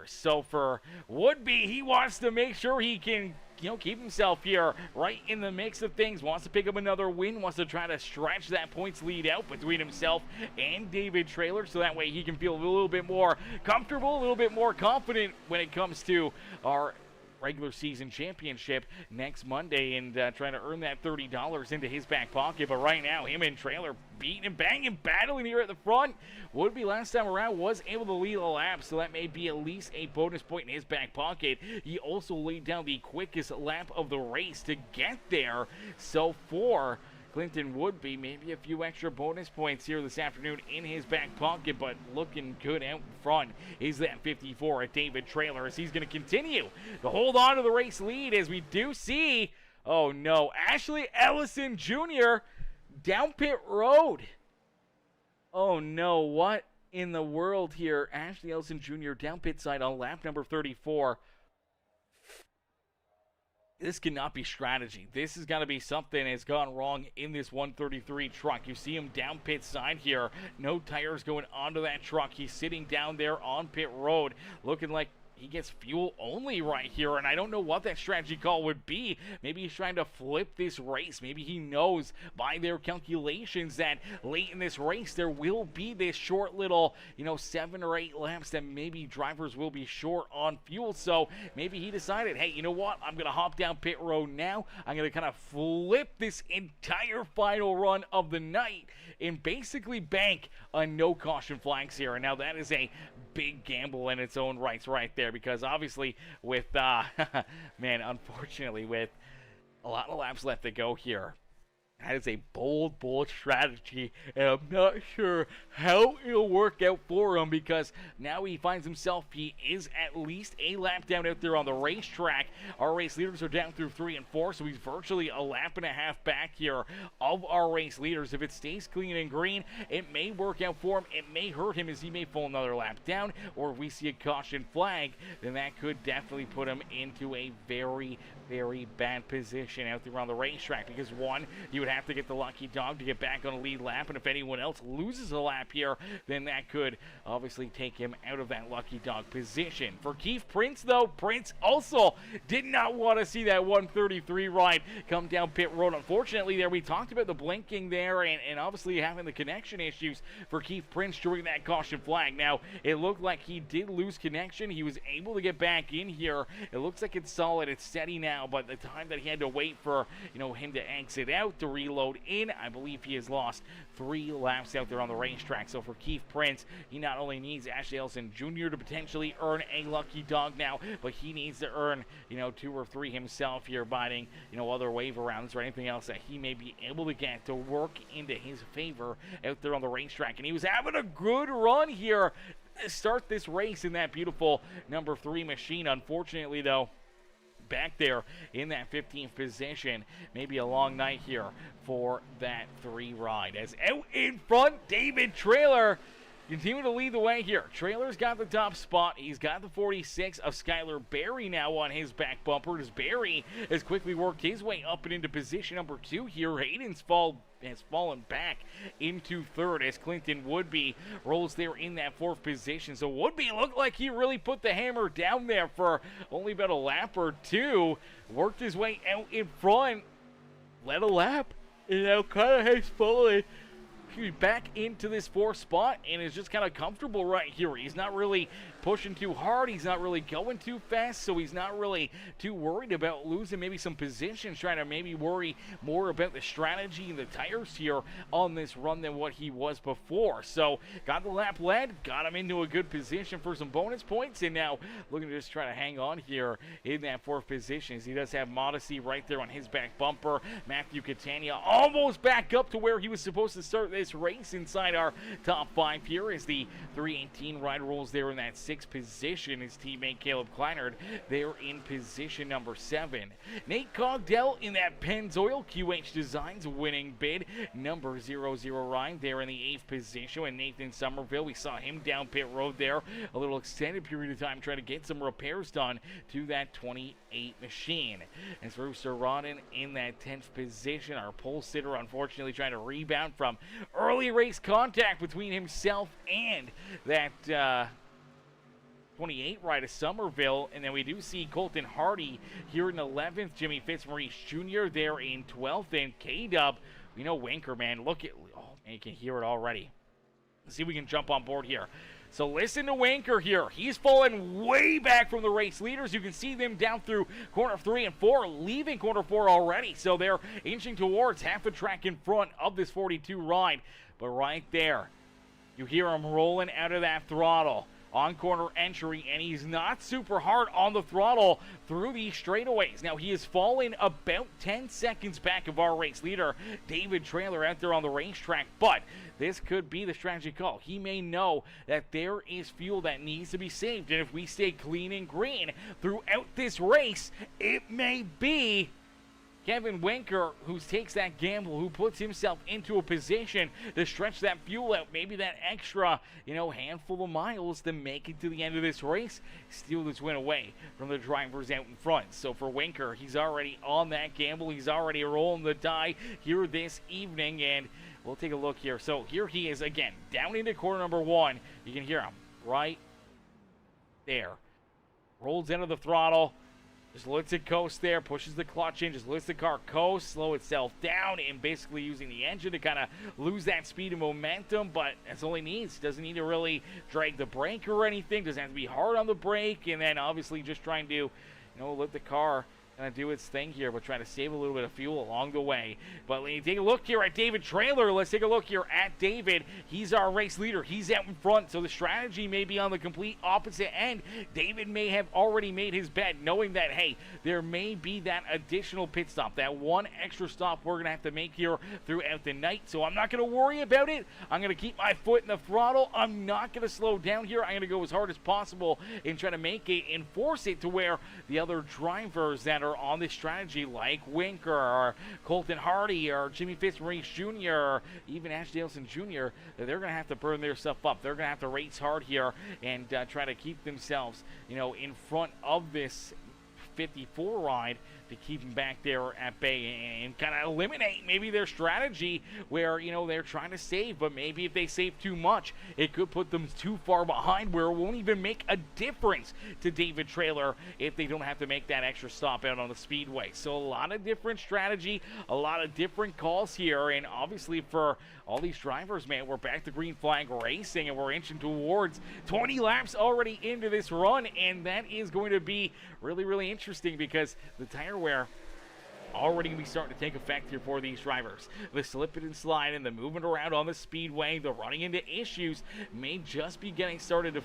So for Woodby, he wants to make sure he can keep himself here right in the mix of things, wants to pick up another win, wants to try to stretch that points lead out between himself and David Trailer, so that way he can feel a little bit more comfortable, a little bit more confident when it comes to our regular season championship next Monday, and trying to earn that $30 into his back pocket. But right now, him and Trailer beating and banging, battling here at the front. Woodby last time around was able to lead a lap, so that may be at least a bonus point in his back pocket. He also laid down the quickest lap of the race to get there. So for Clinton Woodby, maybe a few extra bonus points here this afternoon in his back pocket, but looking good out front is that 54 at David Trailer, as he's going to continue to hold on to the race lead, as we do see, oh no, Ashley Ellison Jr. down pit road. Oh no, what in the world here? Ashley Ellison Jr. down pit side on lap number 34. This cannot be strategy. This has got to be something that's gone wrong in this 133 truck. You see him down pit side here. No tires going onto that truck. He's sitting down there on pit road, looking like he gets fuel only right here, and I don't know what that strategy call would be. Maybe he's trying to flip this race. Maybe he knows by their calculations that late in this race there will be this short little, 7 or 8 laps that maybe drivers will be short on fuel. So maybe he decided, hey, you know what? I'm going to hop down pit road now. I'm going to kind of flip this entire final run of the night and basically bank on no caution flags here. And now that is a big gamble in its own rights right there, because obviously with, man, unfortunately with a lot of laps left to go here, that is a bold strategy, and I'm not sure how it'll work out for him, because now he finds himself, he is at least a lap down out there on the racetrack. Our race leaders are down through 3 and 4, so he's virtually a lap and a half back here of our race leaders. If it stays clean and green, it may work out for him. It may hurt him, as he may fall another lap down, or if we see a caution flag, then that could definitely put him into a very, very bad position out there on the racetrack, because one, you would have to get the lucky dog to get back on a lead lap, and if anyone else loses a lap here, then that could obviously take him out of that lucky dog position. For Keith Prince, though, Prince also did not want to see that 133 ride come down pit road. Unfortunately, there we talked about the blinking there, and obviously having the connection issues for Keith Prince during that caution flag. Now, it looked like he did lose connection. He was able to get back in here. It looks like it's solid. It's steady now, but the time that he had to wait for, him to exit out to reload in, I believe he has lost 3 laps out there on the racetrack. So for Keith Prince, he not only needs Ashley Ellison Jr. to potentially earn a lucky dog now, but he needs to earn, 2 or 3 himself here, buying, other waiver rounds or anything else that he may be able to get to work into his favor out there on the racetrack. And he was having a good run here to start this race in that beautiful number 3 machine. Unfortunately, though, back there in that 15th position. Maybe a long night here for that 3 ride. As out in front, David Trailer continue to lead the way here. Trailer's got the top spot. He's got the 46 of Skylar Berry now on his back bumper, as Berry has quickly worked his way up and into position number 2 here. Hayden's has fallen back into 3rd as Clinton Woodby rolls there in that 4th position. So Woodby looked like he really put the hammer down there for only about a lap or 2. Worked his way out in front, led a lap, and now kind of has fallen back into this 4th spot and is just kind of comfortable right here. He's not really pushing too hard. He's not really going too fast, so he's not really too worried about losing maybe some positions, trying to maybe worry more about the strategy and the tires here on this run than what he was before. So got the lap led, got him into a good position for some bonus points, and now looking to just try to hang on here in that 4th position, as he does have Modesty right there on his back bumper. Matthew Catania almost back up to where he was supposed to start this race inside our top 5 here, as the 318 ride rolls there in that 6th position. His teammate Caleb Kleinert there in position number 7. Nate Cogdell in that Pennzoil QH Designs winning bid number 00 ride there in the 8th position. And Nathan Somerville, we saw him down pit road there a little extended period of time trying to get some repairs done to that 28 machine. As Rooster Rodden in that 10th position, our pole sitter unfortunately trying to rebound from early race contact between himself and that 28 right of Somerville. And then we do see Colton Hardy here in 11th, Jimmy Fitzmaurice Jr. there in 12th, and K-Dub, we know Winker, man, look at, oh man, you can hear it already. Let's see if we can jump on board here. So listen to Winker here. He's fallen way back from the race leaders. You can see them down through corner 3 and 4, leaving corner 4 already. So they're inching towards half the track in front of this 42 ride. But right there, you hear him rolling out of that throttle on corner entry, and he's not super hard on the throttle through these straightaways. Now, he is falling about 10 seconds back of our race leader, David Trailer, out there on the racetrack, but this could be the strategy call. He may know that there is fuel that needs to be saved, and if we stay clean and green throughout this race, it may be Kevin Winker who takes that gamble, who puts himself into a position to stretch that fuel out, maybe that extra, handful of miles to make it to the end of this race, steal this win away from the drivers out in front. So for Winker, he's already on that gamble. He's already rolling the die here this evening, and we'll take a look here. So here he is again, down into corner number 1. You can hear him right there. Rolls into the throttle. Just lets it coast there, pushes the clutch in, just lets the car coast, slow itself down, and basically using the engine to kind of lose that speed and momentum, but that's all he needs. Doesn't need to really drag the brake or anything, doesn't have to be hard on the brake, and then obviously just trying to, let the car kind of do its thing here, but trying to save a little bit of fuel along the way. But when you take a look here at David Trailer, let's take a look here at David. He's our race leader. He's out in front, so the strategy may be on the complete opposite end. David may have already made his bet, knowing that, hey, there may be that additional pit stop, that one extra stop we're going to have to make here throughout the night. So I'm not going to worry about it. I'm going to keep my foot in the throttle. I'm not going to slow down here. I'm going to go as hard as possible and try to make it and force it to where the other drivers that are on this strategy, like Winker or Colton Hardy or Jimmy Fitzmaurice Jr. or even Ash Daleson Jr., they're going to have to burn their stuff up. They're going to have to race hard here and try to keep themselves, in front of this 54 ride to keep them back there at bay and kind of eliminate maybe their strategy where, they're trying to save, but maybe if they save too much, it could put them too far behind where it won't even make a difference to David Trailer if they don't have to make that extra stop out on the speedway. So a lot of different strategy, a lot of different calls here, and obviously for all these drivers, man, we're back to green flag racing and we're inching towards 20 laps already into this run, and that is going to be really, really interesting because the tire wear already going to be starting to take effect here for these drivers. The slipping and sliding, the moving around on the speedway, the running into issues may just be getting started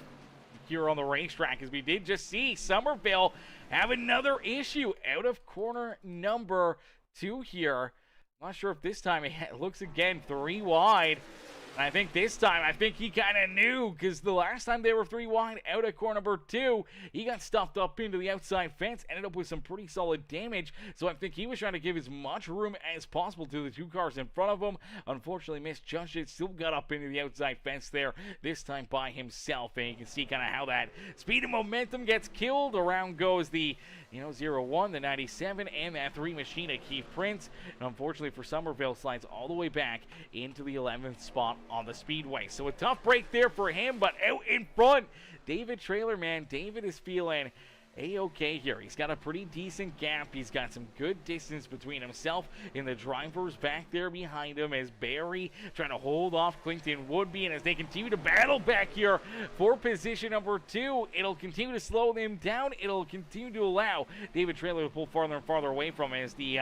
here on the racetrack, as we did just see Somerville have another issue out of corner number 2 here. Not sure if this time it looks again 3 wide. And I think this time, he kind of knew, because the last time they were 3 wide out of corner number 2, he got stuffed up into the outside fence, ended up with some pretty solid damage. So I think he was trying to give as much room as possible to the 2 cars in front of him. Unfortunately, misjudged it, still got up into the outside fence there, this time by himself. And you can see kind of how that speed and momentum gets killed. Around goes the 0-1, the 97, and that 3 machine at Keith Prince. And unfortunately for Somerville, slides all the way back into the 11th spot on the Speedway. So a tough break there for him, but out in front, David Trailer, man. David is feeling A-okay here. He's got a pretty decent gap. He's got some good distance between himself and the drivers back there behind him, as Barry trying to hold off Clinton Woodby. And as they continue to battle back here for position number 2, it'll continue to slow them down. It'll continue to allow David Trailer to pull farther and farther away from him, as the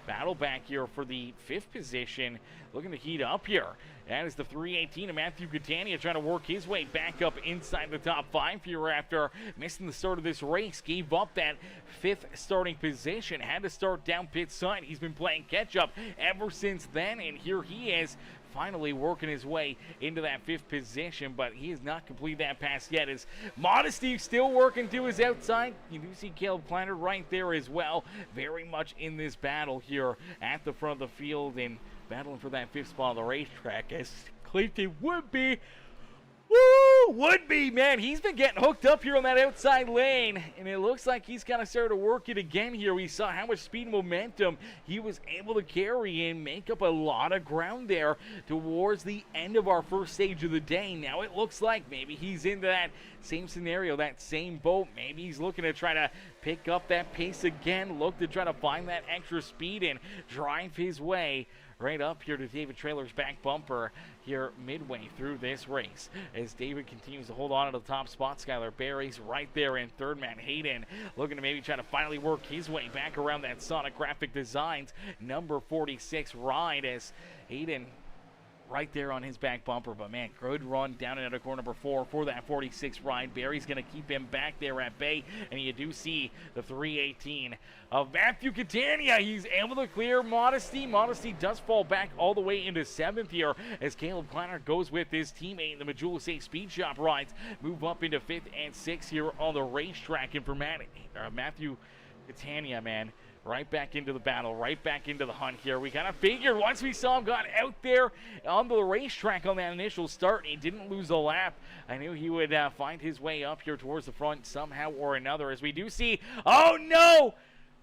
battle back here for the 5th position looking to heat up here. That is the 318 of Matthew Catania trying to work his way back up inside the top 5 here after missing the start of this race. Gave up that 5th starting position. Had to start down pit side. He's been playing catch up ever since then, and here he is finally working his way into that 5th position, but he has not completed that pass yet, as Modesty still working to his outside. You do see Caleb Kleiner right there as well, very much in this battle here at the front of the field and battling for that 5th spot on the racetrack, as Clinton Woodby, man, he's been getting hooked up here on that outside lane, and it looks like he's kind of started to work it again here. We saw how much speed and momentum he was able to carry and make up a lot of ground there towards the end of our first stage of the day. Now it looks like maybe he's into that same scenario, that same boat. Maybe he's looking to try to pick up that pace again, look to try to find that extra speed and drive his way right up here to David Trailer's back bumper here midway through this race. As David continues to hold on to the top spot, Skylar Barry's right there in third. Matt Hayden looking to maybe try to finally work his way back around that Sonic Graphic Designs number 46 ride, as Hayden right there on his back bumper. But man, good run down into corner number 4 for that 46 ride. Barry's going to keep him back there at bay, and you do see the 318 of Matthew Catania. He's able to clear Modesty. Modesty does fall back all the way into 7th here, as Caleb Kleiner goes with his teammate. The Majula Safe Speed Shop rides move up into 5th and 6th here on the racetrack. And for Matthew Catania, man, right back into the battle, right back into the hunt here. We kind of figured once we saw him got out there on the racetrack on that initial start, and he didn't lose a lap, I knew he would find his way up here towards the front somehow or another, as we do see, oh no!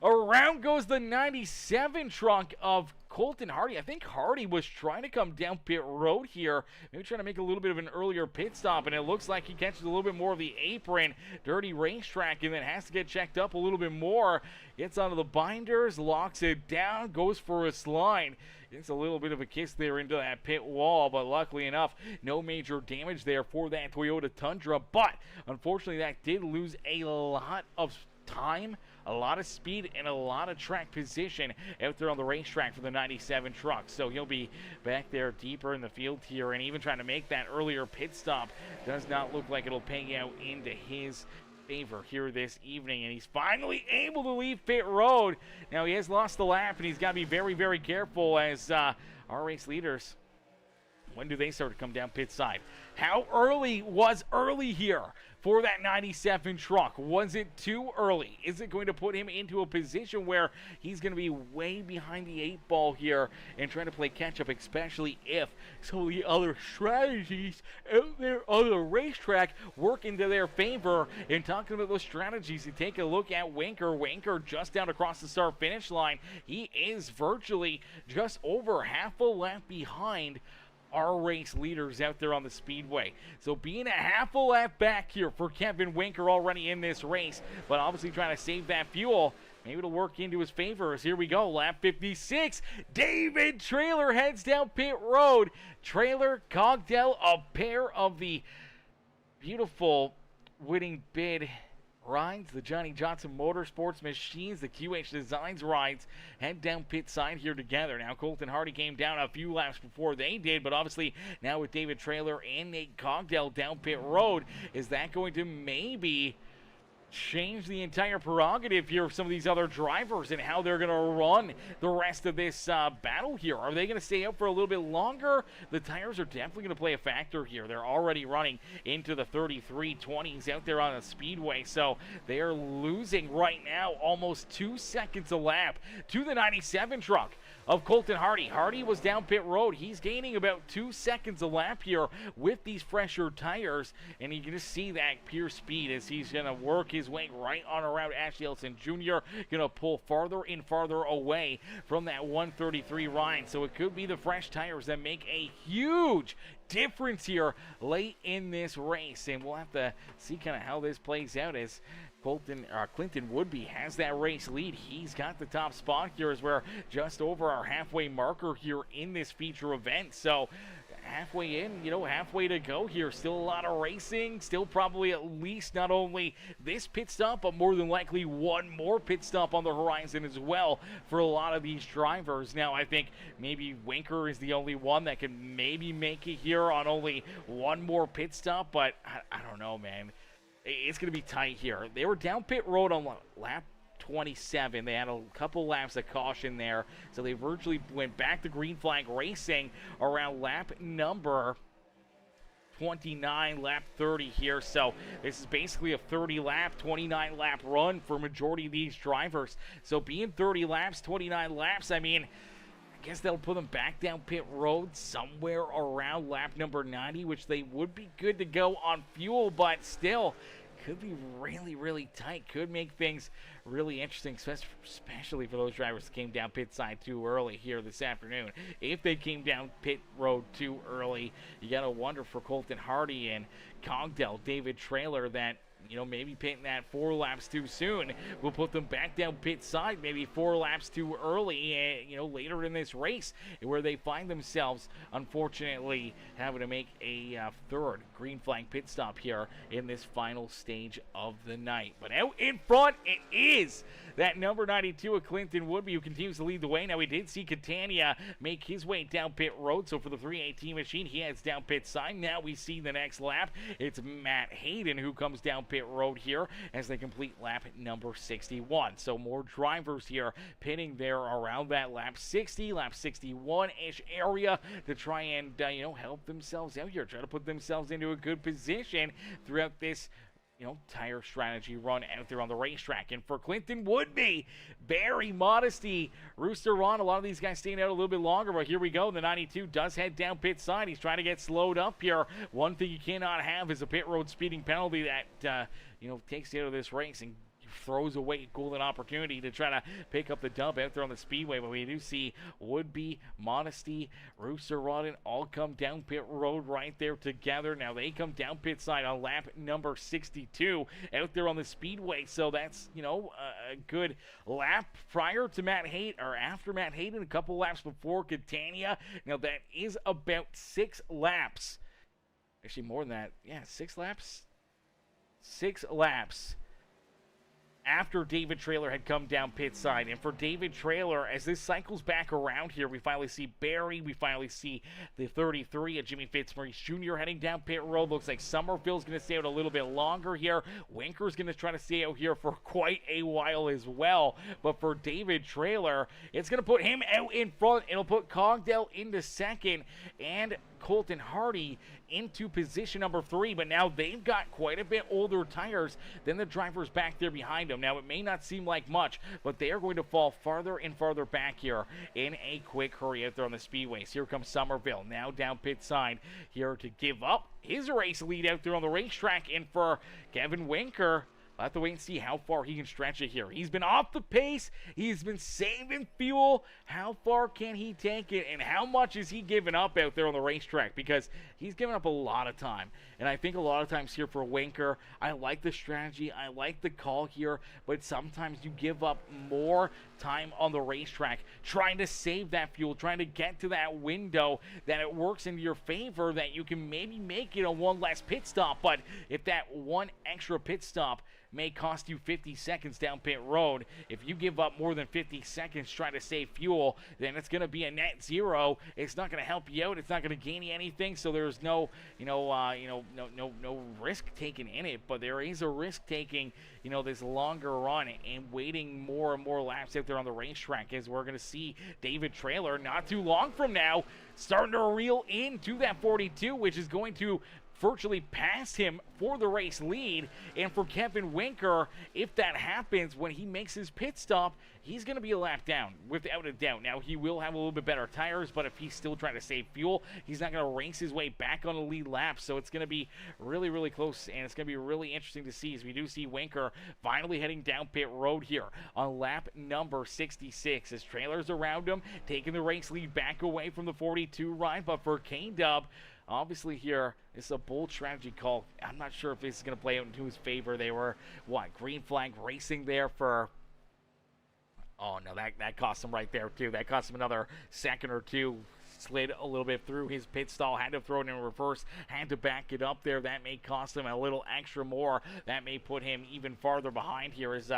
Around goes the 97 truck of Colton Hardy. I think Hardy was trying to come down pit road here, maybe trying to make a little bit of an earlier pit stop, and it looks like he catches a little bit more of the apron, dirty racetrack, and then has to get checked up a little bit more. Gets onto the binders, locks it down, goes for a slide. Gets a little bit of a kiss there into that pit wall, but luckily enough, no major damage there for that Toyota Tundra. But unfortunately, that did lose a lot of time, a lot of speed, and a lot of track position out there on the racetrack for the 97 truck. So he'll be back there deeper in the field here, and even trying to make that earlier pit stop does not look like it'll pay out into his favor here this evening, and he's finally able to leave pit road. Now he has lost the lap, and he's got to be very, very careful, as our race leaders, when do they start to come down pit side? How early was early here for that 97 truck? Was it too early? Is it going to put him into a position where he's going to be way behind the 8 ball here and trying to play catch up, especially if some of the other strategies out there on the racetrack work into their favor? And talking about those strategies, you take a look at Winker. Winker just down across the start finish line. He is virtually just over half a lap behind our race leaders out there on the Speedway. So being a half a lap back here for Kevin Winker already in this race, but obviously trying to save that fuel. Maybe it'll work into his favor, as here we go, lap 56. David Trailer heads down pit road. Trailer, Cogdell, a pair of the beautiful winning bid rides, the Johnny Johnson Motorsports machines, the QH Designs rides, head down pit side here together. Now Colton Hardy came down a few laps before they did, but obviously now with David Trailer and Nate Cogdell down pit road, is that going to maybe change the entire prerogative here of some of these other drivers and how they're going to run the rest of this battle here. Are they going to stay up for a little bit longer? The tires are definitely going to play a factor here. They're already running into the 3320s out there on the speedway, so they are losing right now almost 2 seconds a lap to the 97 truck of Colton Hardy. Hardy was down pit road. He's gaining about 2 seconds a lap here with these fresher tires, and you can just see that pure speed as he's going to work his way right on around Ashley Ellison Jr. Going to pull farther and farther away from that 133 Ryan. So it could be the fresh tires that make a huge difference here late in this race, and we'll have to see kind of how this plays out as Clinton Woodby has that race lead. He's got the top spot here as we're just over our halfway marker here in this feature event. So halfway in, halfway to go here. Still a lot of racing. Still probably at least not only this pit stop, but more than likely one more pit stop on the horizon as well for a lot of these drivers. Now, I think maybe Winker is the only one that can maybe make it here on only one more pit stop, but I don't know, man. It's going to be tight here. They were down pit road on lap 27. They had a couple laps of caution there, so they virtually went back to green flag racing around lap number 29, lap 30 here. So this is basically a 30 lap, 29 lap run for majority of these drivers. So being 30 laps, 29 laps, I mean, I guess they'll put them back down pit road somewhere around lap number 90, which they would be good to go on fuel, but still could be really, really tight. Could make things really interesting, especially for those drivers that came down pit side too early here this afternoon. If they came down pit road too early, you got to wonder for Colton Hardy and Cogdell, David Trailer, that maybe pitting that 4 laps too soon will put them back down pit side, maybe 4 laps too early, later in this race, where they find themselves, unfortunately, having to make a third green flag pit stop here in this final stage of the night. But out in front, it is that number 92 of Clinton Woodby, who continues to lead the way. Now, we did see Catania make his way down pit road, so for the 318 machine, he heads down pit side. Now we see the next lap. It's Matt Hayden who comes down pit road here as they complete lap number 61. So more drivers here pitting there around that lap 60, lap 61-ish area to try and, help themselves out here, try to put themselves into a good position throughout this tire strategy run out there on the racetrack. And for Clinton Woodby, Barry Modesty, Rooster Ron, a lot of these guys staying out a little bit longer, but here we go. The 92 does head down pit side. He's trying to get slowed up here. One thing you cannot have is a pit road speeding penalty that, takes you out of this race and throws away a golden opportunity to try to pick up the dub out there on the speedway. But we do see Woodby, Modesty, Rooster Rodden all come down pit road right there together. Now they come down pit side on lap number 62 out there on the speedway. So that's, a good lap prior to Matt Hayden, or after Matt Hayden, a couple laps before Catania. Now that is about 6 laps. Actually more than that. Yeah, 6 laps. 6 laps after David Trailer had come down pit side. And for David Trailer, as this cycles back around here, we finally see Barry, we finally see the 33 of Jimmy Fitzmaurice Jr. heading down pit road. Looks like Somerville's going to stay out a little bit longer here. Winker's going to try to stay out here for quite a while as well. But for David Trailer, it's going to put him out in front. It'll put Cogdell into second and Colton Hardy into position number 3, but now they've got quite a bit older tires than the drivers back there behind them. Now, it may not seem like much, but they are going to fall farther and farther back here in a quick hurry out there on the speedways. Here comes Somerville, now down pit side here to give up his race lead out there on the racetrack. And for Kevin Winker, we'll have to wait and see how far he can stretch it here. He's been off the pace. He's been saving fuel. How far can he take it? And how much is he giving up out there on the racetrack? Because he's given up a lot of time. And I think a lot of times here for Winker, I like the strategy. I like the call here. But sometimes you give up more time on the racetrack trying to save that fuel, trying to get to that window that it works in your favor, that you can maybe make it a one less pit stop. But if that one extra pit stop may cost you 50 seconds down pit road, if you give up more than 50 seconds trying to save fuel, then it's going to be a net zero. It's not going to help you out. It's not going to gain you anything. So there's no risk taken in it, but there is a risk taking this longer run and waiting more and more laps out there on the racetrack, as we're going to see David Trailer not too long from now starting to reel into that 42, which is going to virtually pass him for the race lead. And for Kevin Winker, if that happens when he makes his pit stop, he's going to be a lap down without a doubt. Now, he will have a little bit better tires, but if he's still trying to save fuel, he's not going to race his way back on the lead lap. So it's going to be really, really close, and it's going to be really interesting to see, as we do see Winker finally heading down pit road here on lap number 66, as Trailers around him taking the race lead back away from the 42 ride. But for K-Dub, obviously here, this is a bold strategy call. I'm not sure if this is going to play out into his favor. They were, green flag racing there for... Oh, no, that cost him right there, too. That cost him another second or two. Slid a little bit through his pit stall, had to throw it in reverse, had to back it up there. That may cost him a little extra more. That may put him even farther behind here, as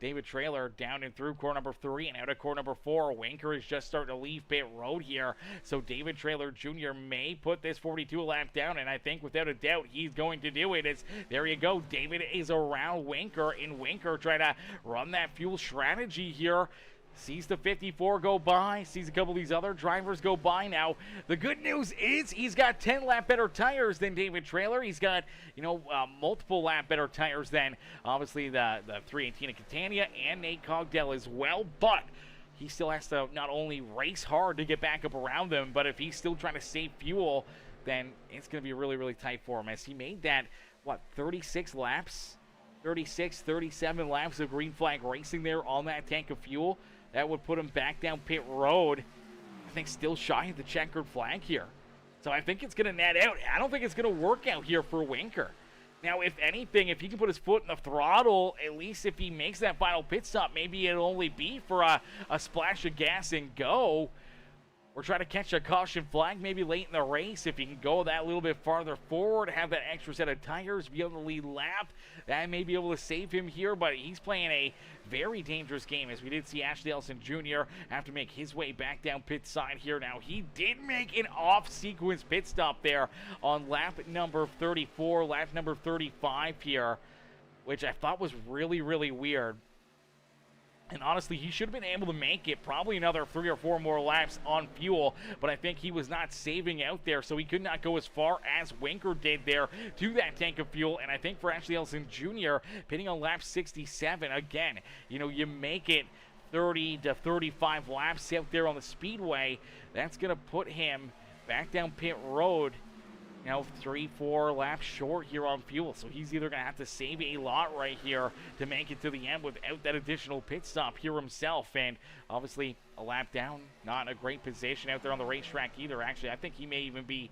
David Trailer down and through core number 3 and out of core number 4. Winker is just starting to leave pit road here, so David Trailer Jr. may put this 42 lap down, and I think without a doubt he's going to do it. There you go, David is around Winker, and Winker trying to run that fuel strategy here. Sees the 54 go by, sees a couple of these other drivers go by. Now, the good news is he's got 10 lap better tires than David Trailer. He's got, multiple lap better tires than, obviously, the 318 of Catania and Nate Cogdell as well. But he still has to not only race hard to get back up around them, but if he's still trying to save fuel, then it's going to be really, really tight for him, as he made that, 36 laps? 36, 37 laps of green flag racing there on that tank of fuel. That would put him back down pit road, I think, still shy of the checkered flag here. So I think it's going to net out. I don't think it's going to work out here for Winker. Now, if anything, if he can put his foot in the throttle, at least if he makes that final pit stop, maybe it'll only be for a splash of gas and go. Or try to catch a caution flag maybe late in the race. If he can go that little bit farther forward, have that extra set of tires, be on the lead lap, that may be able to save him here. But he's playing a very dangerous game, as we did see Ashley Elson Jr. have to make his way back down pit side here. Now, he did make an off-sequence pit stop there on lap number 34, lap number 35 here, which I thought was really, really weird. And honestly, he should have been able to make it probably another 3 or 4 more laps on fuel, but I think he was not saving out there, so he could not go as far as Winker did there to that tank of fuel. And I think for Ashley Elson Jr., pitting on lap 67, again, you make it 30 to 35 laps out there on the Speedway. That's going to put him back down pit road, 3-4 laps short here on fuel. So he's either going to have to save a lot right here to make it to the end without that additional pit stop here himself. And obviously a lap down, not in a great position out there on the racetrack either. Actually, I think he may even be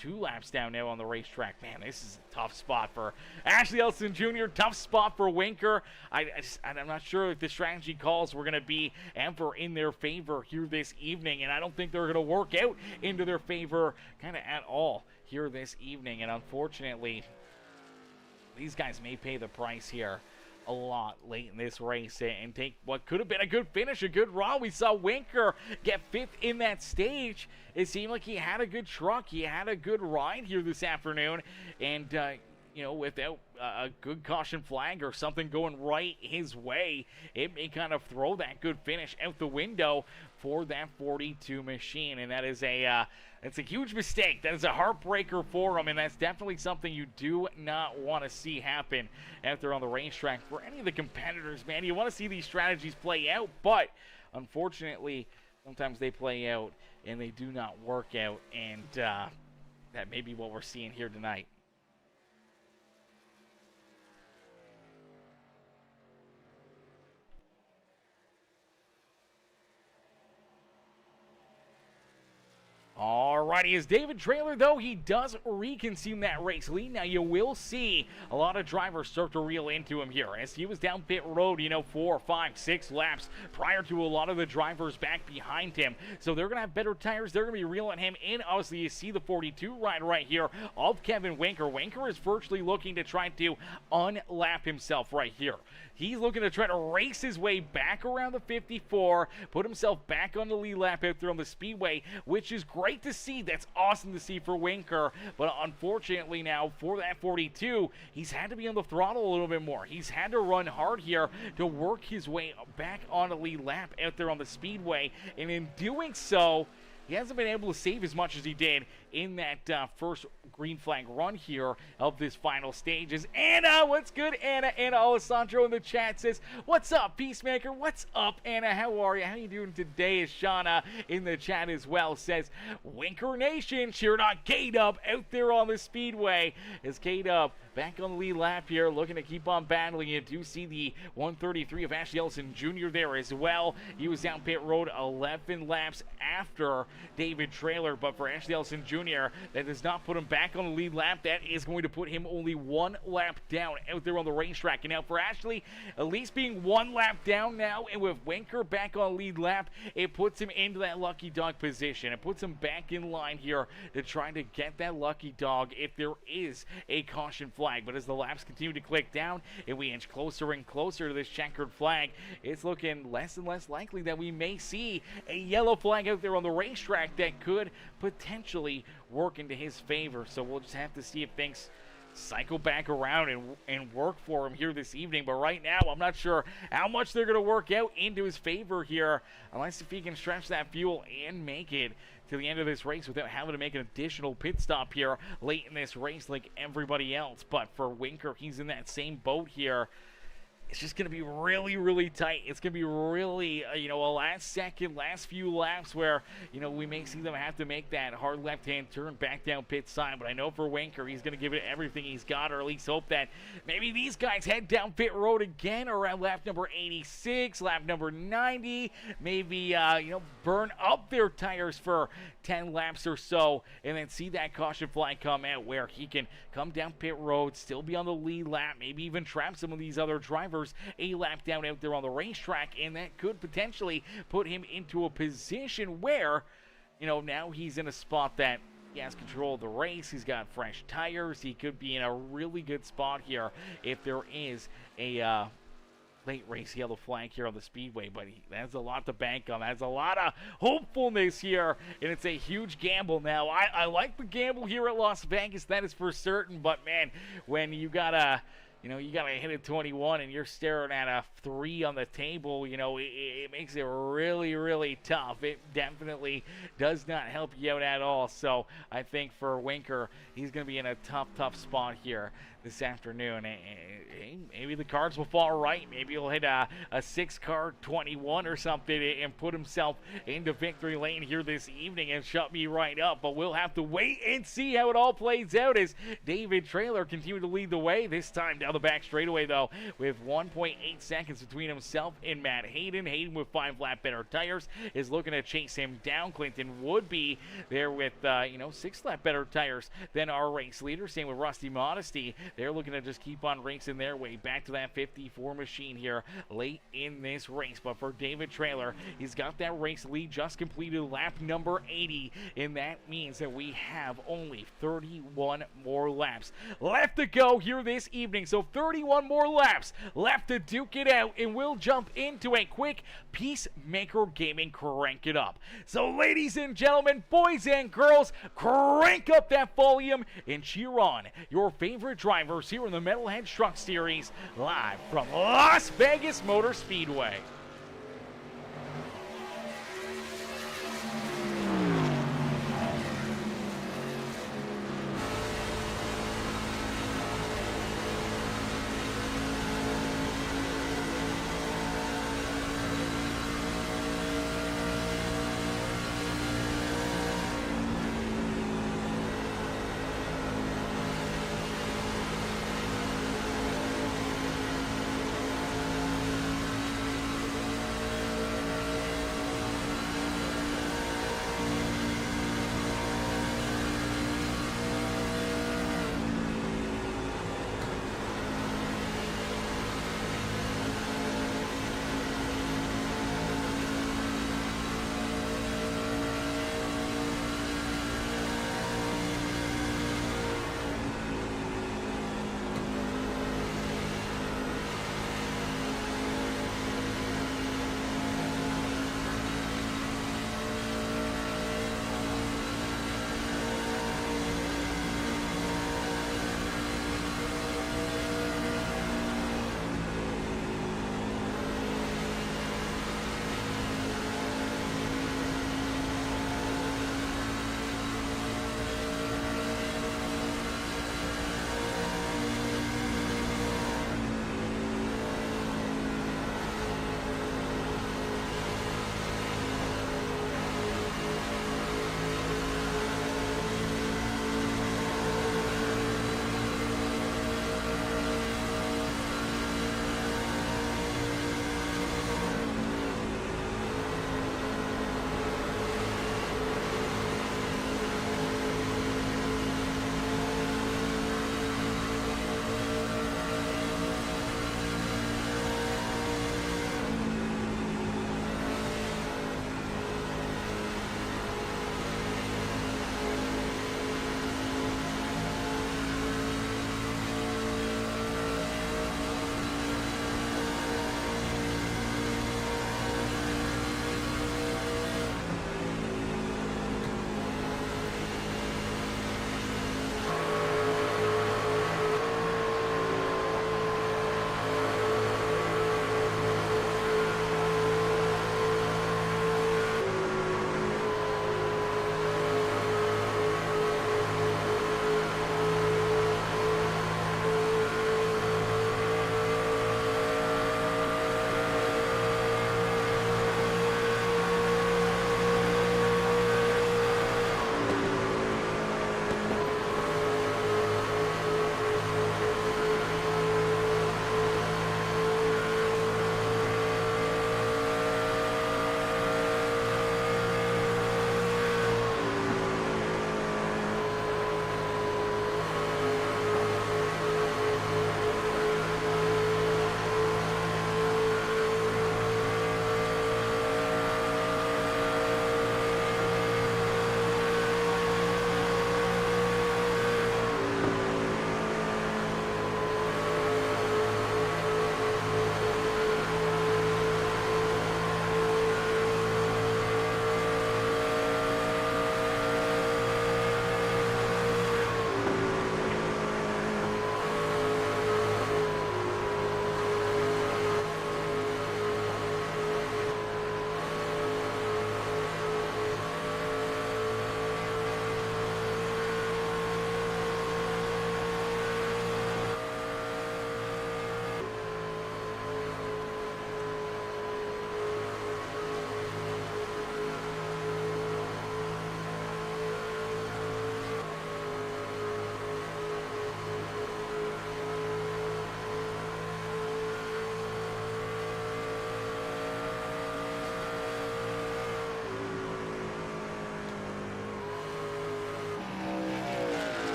2 laps down now on the racetrack. Man, this is a tough spot for Ashley Elson Jr., tough spot for Winker. I'm not sure if the strategy calls were going to be ever in their favor here this evening, and I don't think they're going to work out into their favor kind of at all here this evening. And unfortunately, these guys may pay the price here a lot late in this race and take what could have been a good finish, a good run. We saw Winker get 5th in that stage. It seemed like he had a good truck. He had a good ride here this afternoon. And, without a good caution flag or something going right his way, it may kind of throw that good finish out the window for that 42 machine. And that is it's a huge mistake. That is a heartbreaker for him, and that's definitely something you do not want to see happen out there on the racetrack for any of the competitors, man. You want to see these strategies play out, but unfortunately, sometimes they play out and they do not work out, and that may be what we're seeing here tonight. Alrighty, as David Trailer, though, he does reconsume that race lead. Now, you will see a lot of drivers start to reel into him here, as he was down pit road, 4, 5, 6 laps prior to a lot of the drivers back behind him. So they're going to have better tires. They're going to be reeling him in. Obviously, you see the 42 ride right here of Kevin Winker. Winker is virtually looking to try to unlap himself right here. He's looking to try to race his way back around the 54, put himself back on the lead lap out there on the Speedway, which is great great to see. That's awesome to see for Winker. But unfortunately now, for that 42, he's had to be on the throttle a little bit more. He's had to run hard here to work his way back on a lead lap out there on the speedway. And in doing so, he hasn't been able to save as much as he did in that first green flag run here of this final stage. Is Anna, what's good, Anna? Anna Alessandro in the chat says, what's up, Peacemaker? What's up, Anna? How are you? How you doing today? Is Shauna in the chat as well, says, Winker Nation cheering on K-Dub out there on the speedway. Is K-Dub back on the lead lap here, looking to keep on battling. You do see the 133 of Ashley Ellison Jr. there as well. He was down pit road 11 laps after David Trailer, but for Ashley Ellison Jr., that does not put him back on the lead lap. That is going to put him only 1 lap down out there on the racetrack. And now for Ashley, at least being 1 lap down now, and with Winker back on lead lap, it puts him into that lucky dog position. It puts him back in line here to try to get that lucky dog if there is a caution flag. But as the laps continue to click down and we inch closer and closer to this checkered flag, it's looking less and less likely that we may see a yellow flag out there on the racetrack that could potentially work into his favor. So we'll just have to see if things cycle back around and work for him here this evening. But right now, I'm not sure how much they're going to work out into his favor here, unless if he can stretch that fuel and make it to the end of this race without having to make an additional pit stop here late in this race like everybody else. But for Winker, he's in that same boat here. It's just going to be really, really tight. It's going to be really, a last few laps where, we may see them have to make that hard left-hand turn back down pit side. But I know for Winker, he's going to give it everything he's got, or at least hope that maybe these guys head down pit road again around lap number 86, lap number 90, maybe, burn up their tires for 10 laps or so, and then see that caution flag come out where he can come down pit road, still be on the lead lap, maybe even trap some of these other drivers a lap down out there on the racetrack, and that could potentially put him into a position where, now he's in a spot that he has control of the race. He's got fresh tires. He could be in a really good spot here if there is a late race yellow flag here on the speedway. But that's a lot to bank on. That's a lot of hopefulness here, and it's a huge gamble. Now, I like the gamble here at Las Vegas, that is for certain, but man, when you gotta hit a 21 and you're staring at a 3 on the table, it makes it really, really tough. It definitely does not help you out at all. So I think for Winker, he's going to be in a tough spot here this afternoon. Maybe the cards will fall right. Maybe he'll hit a 6-car 21 or something and put himself into victory lane here this evening and shut me right up. But we'll have to wait and see how it all plays out as David Trailer continued to lead the way, this time down the back straightaway, though, with 1.8 seconds between himself and Matt Hayden. Hayden with 5 lap better tires is looking to chase him down. Clinton would be there with 6 lap better tires than our race leader. Same with Rusty Modesty. They're looking to just keep on racing their way back to that 54 machine here late in this race. But for David Trailer, he's got that race lead, just completed lap number 80, and that means that we have only 31 more laps left to go here this evening. So 31 more laps left to duke it out, and we'll jump into a quick Peacemaker Gaming Crank It Up. So ladies and gentlemen, boys and girls, crank up that volume and cheer on your favorite drivers here in the Metalhead Truck Series, live from Las Vegas Motor Speedway.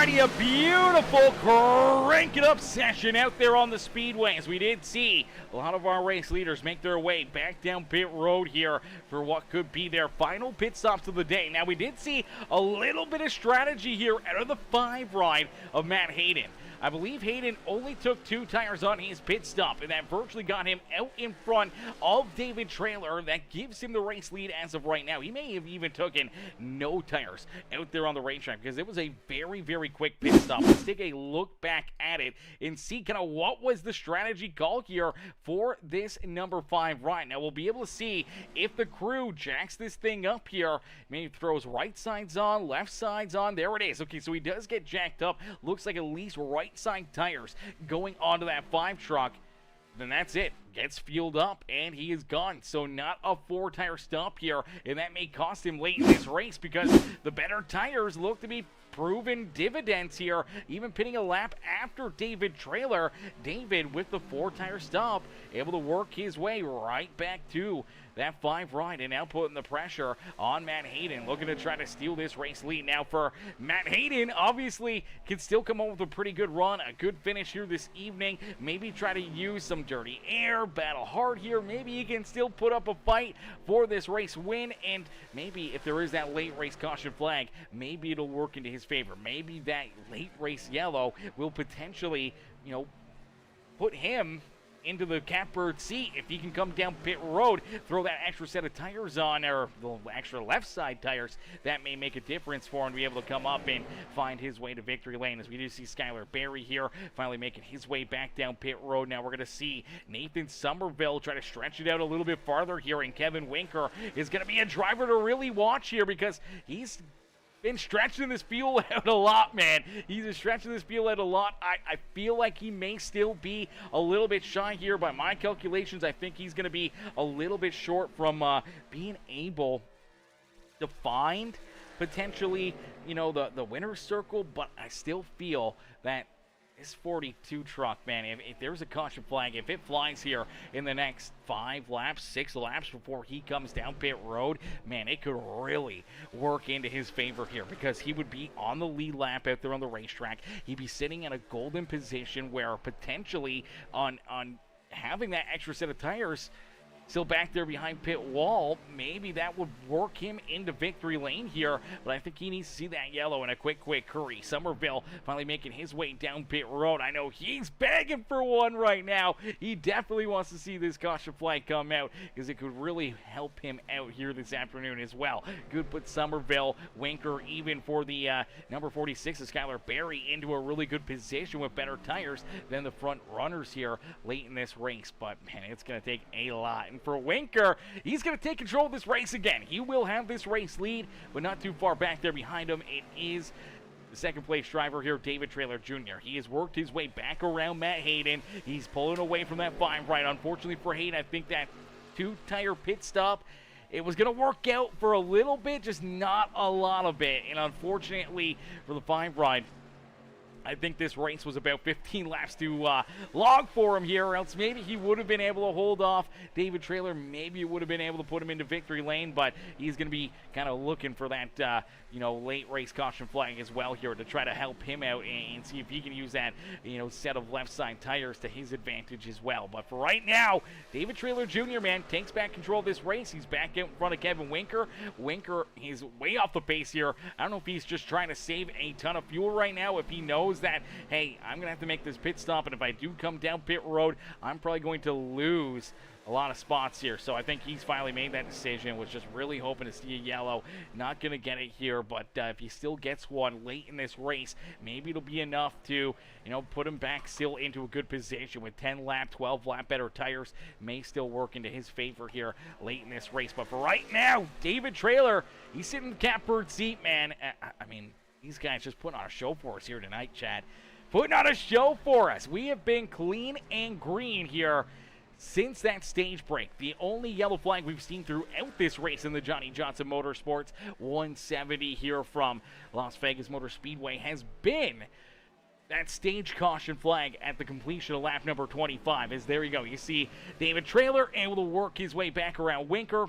Alrighty, a beautiful crank it up session out there on the Speedway, as we did see a lot of our race leaders make their way back down pit road here for what could be their final pit stops of the day. Now, we did see a little bit of strategy here out of the 5 ride of Matt Hayden. I believe Hayden only took 2 tires on his pit stop, and that virtually got him out in front of David Trailer. That gives him the race lead as of right now. He may have even taken no tires out there on the racetrack, because it was a very, very quick pit stop. Let's take a look back at it and see kind of what was the strategy call here for this number 5 ride. Now, we'll be able to see if the crew jacks this thing up here. Maybe throws right sides on, left sides on. There it is. Okay, so he does get jacked up. Looks like at least right side tires going onto that 5 truck. Then that's it. Gets fueled up, and he is gone. So not a 4-tire stop here, and that may cost him late in this race, because the better tires look to be proven dividends here, even pitting a lap after David Trailer. David, with the 4-tire stop, able to work his way right back to that 5 ride, and now putting the pressure on Matt Hayden, looking to try to steal this race lead. Now, for Matt Hayden, obviously can still come up with a pretty good run, a good finish here this evening. Maybe try to use some dirty air, battle hard here. Maybe he can still put up a fight for this race win, and maybe if there is that late race caution flag, maybe it'll work into his favor. Maybe that late race yellow will potentially, put him into the catbird seat if he can come down pit road, throw that extra set of tires on, or the extra left side tires. That may make a difference for him to be able to come up and find his way to victory lane, as we do see Skylar Berry here finally making his way back down pit road. Now we're going to see Nathan Somerville try to stretch it out a little bit farther here, and Kevin Winker is going to be a driver to really watch here, because he's been stretching this field out a lot, man. He's been stretching this field out a lot. I feel like he may still be a little bit shy here. By my calculations, I think he's going to be a little bit short from being able to find potentially, the winner's circle, but I still feel that this 42 truck, man, if there's a caution flag, if it flies here in the next 5 laps, 6 laps before he comes down pit road, man, it could really work into his favor here, because he would be on the lead lap out there on the racetrack. He'd be sitting in a golden position where potentially on having that extra set of tires still back there behind pit wall, maybe that would work him into victory lane here, but I think he needs to see that yellow in a quick hurry. Somerville finally making his way down pit road. I know he's begging for one right now. He definitely wants to see this caution flag come out, because it could really help him out here this afternoon as well. Good put Somerville, Winker, even for the number 46 of Skylar Berry, into a really good position with better tires than the front runners here late in this race. But man, it's going to take a lot. And for Winker, he's going to take control of this race again. He will have this race lead, but not too far back there behind him. It is the second place driver here, David Trailer Jr. He has worked his way back around Matt Hayden. He's pulling away from that 5 ride. Unfortunately for Hayden, I think that 2-tire pit stop, it was going to work out for a little bit, just not a lot of it. And unfortunately for the 5 ride, I think this race was about 15 laps to log for him here, or else maybe he would have been able to hold off David Trailer. Maybe it would have been able to put him into victory lane, but he's going to be kind of looking for that, late race caution flag as well here to try to help him out and see if he can use that, set of left side tires to his advantage as well. But for right now, David Trailer Jr., man, takes back control of this race. He's back out in front of Kevin Winker. Winker, he's way off the pace here. I don't know if he's just trying to save a ton of fuel right now, if he knows that, hey, I'm going to have to make this pit stop, and if I do come down pit road, I'm probably going to lose a lot of spots here. So I think he's finally made that decision, was just really hoping to see a yellow. Not going to get it here, but if he still gets one late in this race, maybe it'll be enough to, put him back still into a good position with 10 lap, 12 lap better tires. May still work into his favor here late in this race. But for right now, David Trailer, he's sitting in the catbird seat, man. I mean, these guys just putting on a show for us here tonight, Chad. Putting on a show for us. We have been clean and green here since that stage break. The only yellow flag we've seen throughout this race in the Johnny Johnson Motorsports 170 here from Las Vegas Motor Speedway has been that stage caution flag at the completion of lap number 25. As there you go, you see David Trailer able to work his way back around Winker.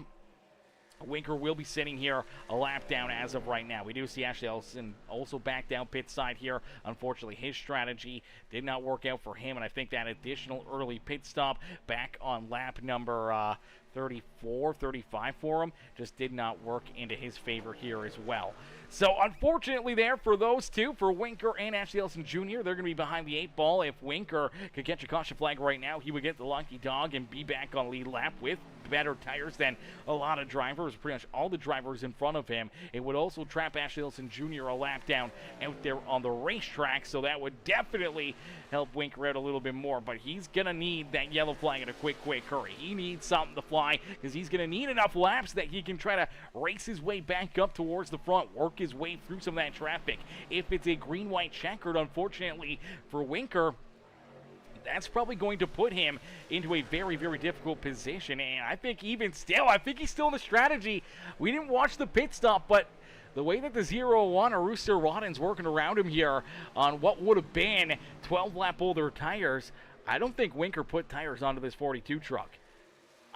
Winker will be sitting here a lap down as of right now. We do see Ashley Ellison also back down pit side here. Unfortunately, his strategy did not work out for him, and I think that additional early pit stop back on lap number 34, 35 for him just did not work into his favor here as well. So unfortunately there for those two, for Winker and Ashley Ellison Jr., they're going to be behind the 8 ball. If Winker could catch a caution flag right now, he would get the lucky dog and be back on lead lap with better tires than a lot of drivers, pretty much all the drivers in front of him. It would also trap Ashley Ellison Jr. a lap down out there on the racetrack, so that would definitely help Winker out a little bit more, but he's going to need that yellow flag in a quick hurry. He needs something to fly because he's going to need enough laps that he can try to race his way back up towards the front, work his way through some of that traffic. If it's a green-white checkered, unfortunately for Winker, that's probably going to put him into a very, very difficult position. And I think even still, I think he's still in the strategy. We didn't watch the pit stop, but the way that the 0-1 or Rooster Rodden's working around him here on what would have been 12-lap older tires, I don't think Winker put tires onto this 42 truck.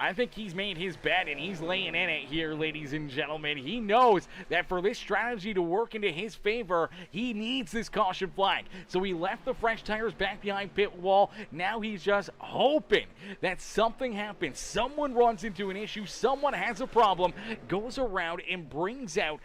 I think he's made his bet, and he's laying in it here, ladies and gentlemen. He knows that for this strategy to work into his favor, he needs this caution flag. So he left the fresh tires back behind pit wall. Now he's just hoping that something happens. Someone runs into an issue. Someone has a problem, goes around and brings out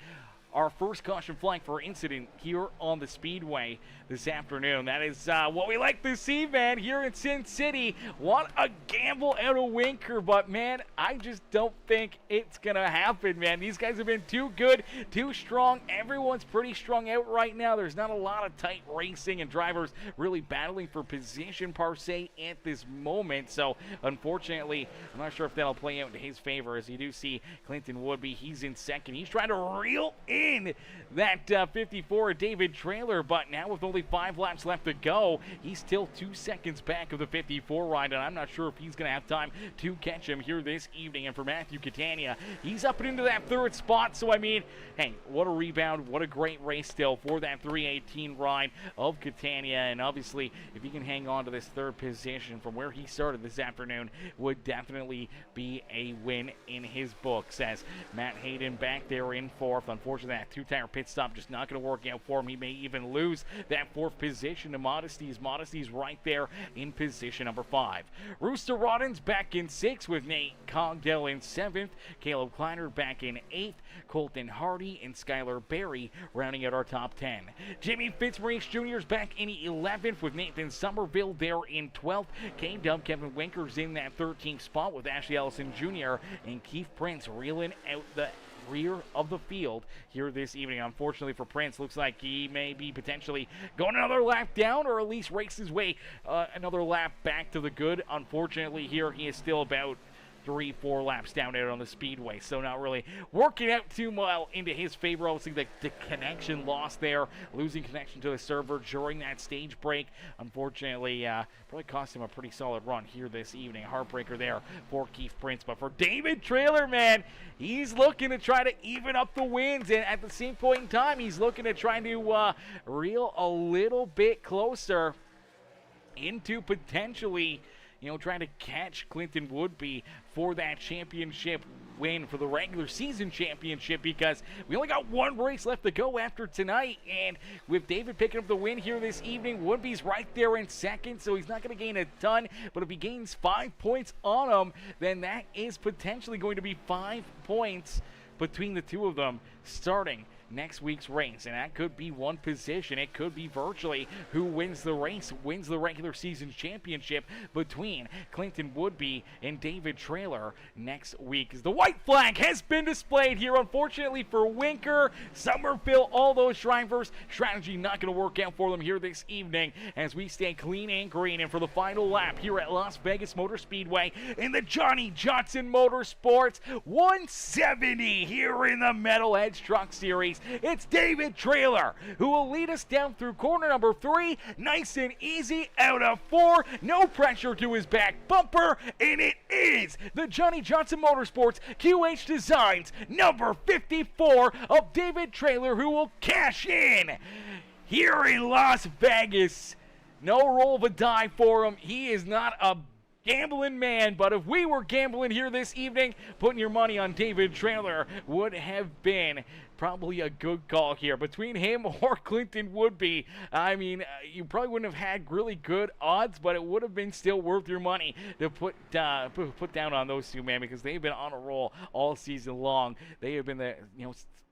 our first caution flag for incident here on the Speedway this afternoon. That is what we like to see, man, here in Sin City. What a gamble out of Winker, but, man, I just don't think it's going to happen, man. These guys have been too good, too strong. Everyone's pretty strung out right now. There's not a lot of tight racing and drivers really battling for position, per se, at this moment. So, unfortunately, I'm not sure if that'll play out in his favor, as you do see Clinton Woodby. He's in second. He's trying to reel in that 54 David Trailer, but now with only 5 laps left to go, he's still 2 seconds back of the 54 ride, and I'm not sure if he's going to have time to catch him here this evening. And for Matthew Catania, he's up and into that 3rd spot, so I mean, hey, what a rebound, what a great race still for that 318 ride of Catania, and obviously, if he can hang on to this 3rd position from where he started this afternoon, would definitely be a win in his books, as Matt Hayden back there in 4th. Unfortunately, that 2-tire pit stop just not going to work out for him. He may even lose that 4th position to Modesty's. Modesty's right there in position number 5. Rooster Rodden's back in 6th with Nate Cogdell in 7th. Caleb Kleiner back in 8th. Colton Hardy and Skylar Berry rounding out our top 10. Jimmy Fitzmaurice Jr. is back in 11th with Nathan Somerville there in 12th. K-Dub Kevin Winker's in that 13th spot with Ashley Ellison Jr. and Keith Prince reeling out the rear of the field here this evening. Unfortunately for Prince, looks like he may be potentially going another lap down, or at least race his way another lap back to the good. Unfortunately here, he is still about 3-4 laps down out on the Speedway, so not really working out too well into his favor. Obviously the connection lost there, losing connection to the server during that stage break, unfortunately probably cost him a pretty solid run here this evening. Heartbreaker there for Keith Prince, but for David Trailer, man, he's looking to try to even up the wins, and at the same point in time, he's looking to try to reel a little bit closer into potentially, you know, trying to catch Clinton Woodby for that championship win, for the regular season championship, because we only got 1 race left to go after tonight, and with David picking up the win here this evening, Woodby's right there in 2nd, so he's not going to gain a ton, but if he gains 5 points on him, then that is potentially going to be 5 points between the two of them starting next week's race, and that could be 1 position. It could be virtually who wins the race, wins the regular season championship between Clinton Woodby and David Trailer next week. As the white flag has been displayed here, unfortunately for Winker, Somerville, all those drivers, strategy not going to work out for them here this evening as we stay clean and green. And for the final lap here at Las Vegas Motor Speedway in the Johnny Johnson Motorsports 170 here in the Metalheads Truck Series, it's David Trailer who will lead us down through corner number 3, nice and easy out of 4, no pressure to his back bumper, and it is the Johnny Johnson Motorsports QH Designs number 54 of David Trailer, who will cash in here in Las Vegas. No roll of a die for him. He is not a gambling man, but if we were gambling here this evening, putting your money on David Trailer would have been probably a good call here. Between him or Clinton Woodby, I mean, you probably wouldn't have had really good odds, but it would have been still worth your money to put down on those two, man, because they've been on a roll all season long. They have been the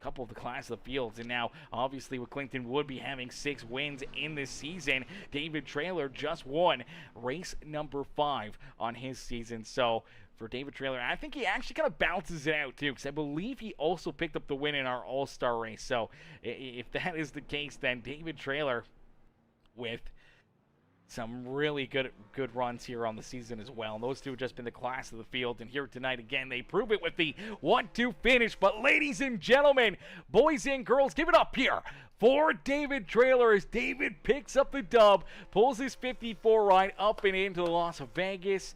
couple of the class of the fields, and now obviously with Clinton Woodby having 6 wins in this season, David Trailer just won race number 5 on his season. So for David Trailer, I think he actually kind of balances it out too, because I believe he also picked up the win in our All-Star race. So if that is the case, then David Trailer with some really good runs here on the season as well. And those two have just been the class of the field. And here tonight, again, they prove it with the 1-2 finish. But ladies and gentlemen, boys and girls, give it up here for David Trailer as David picks up the dub, pulls his 54 ride up and into the Las Vegas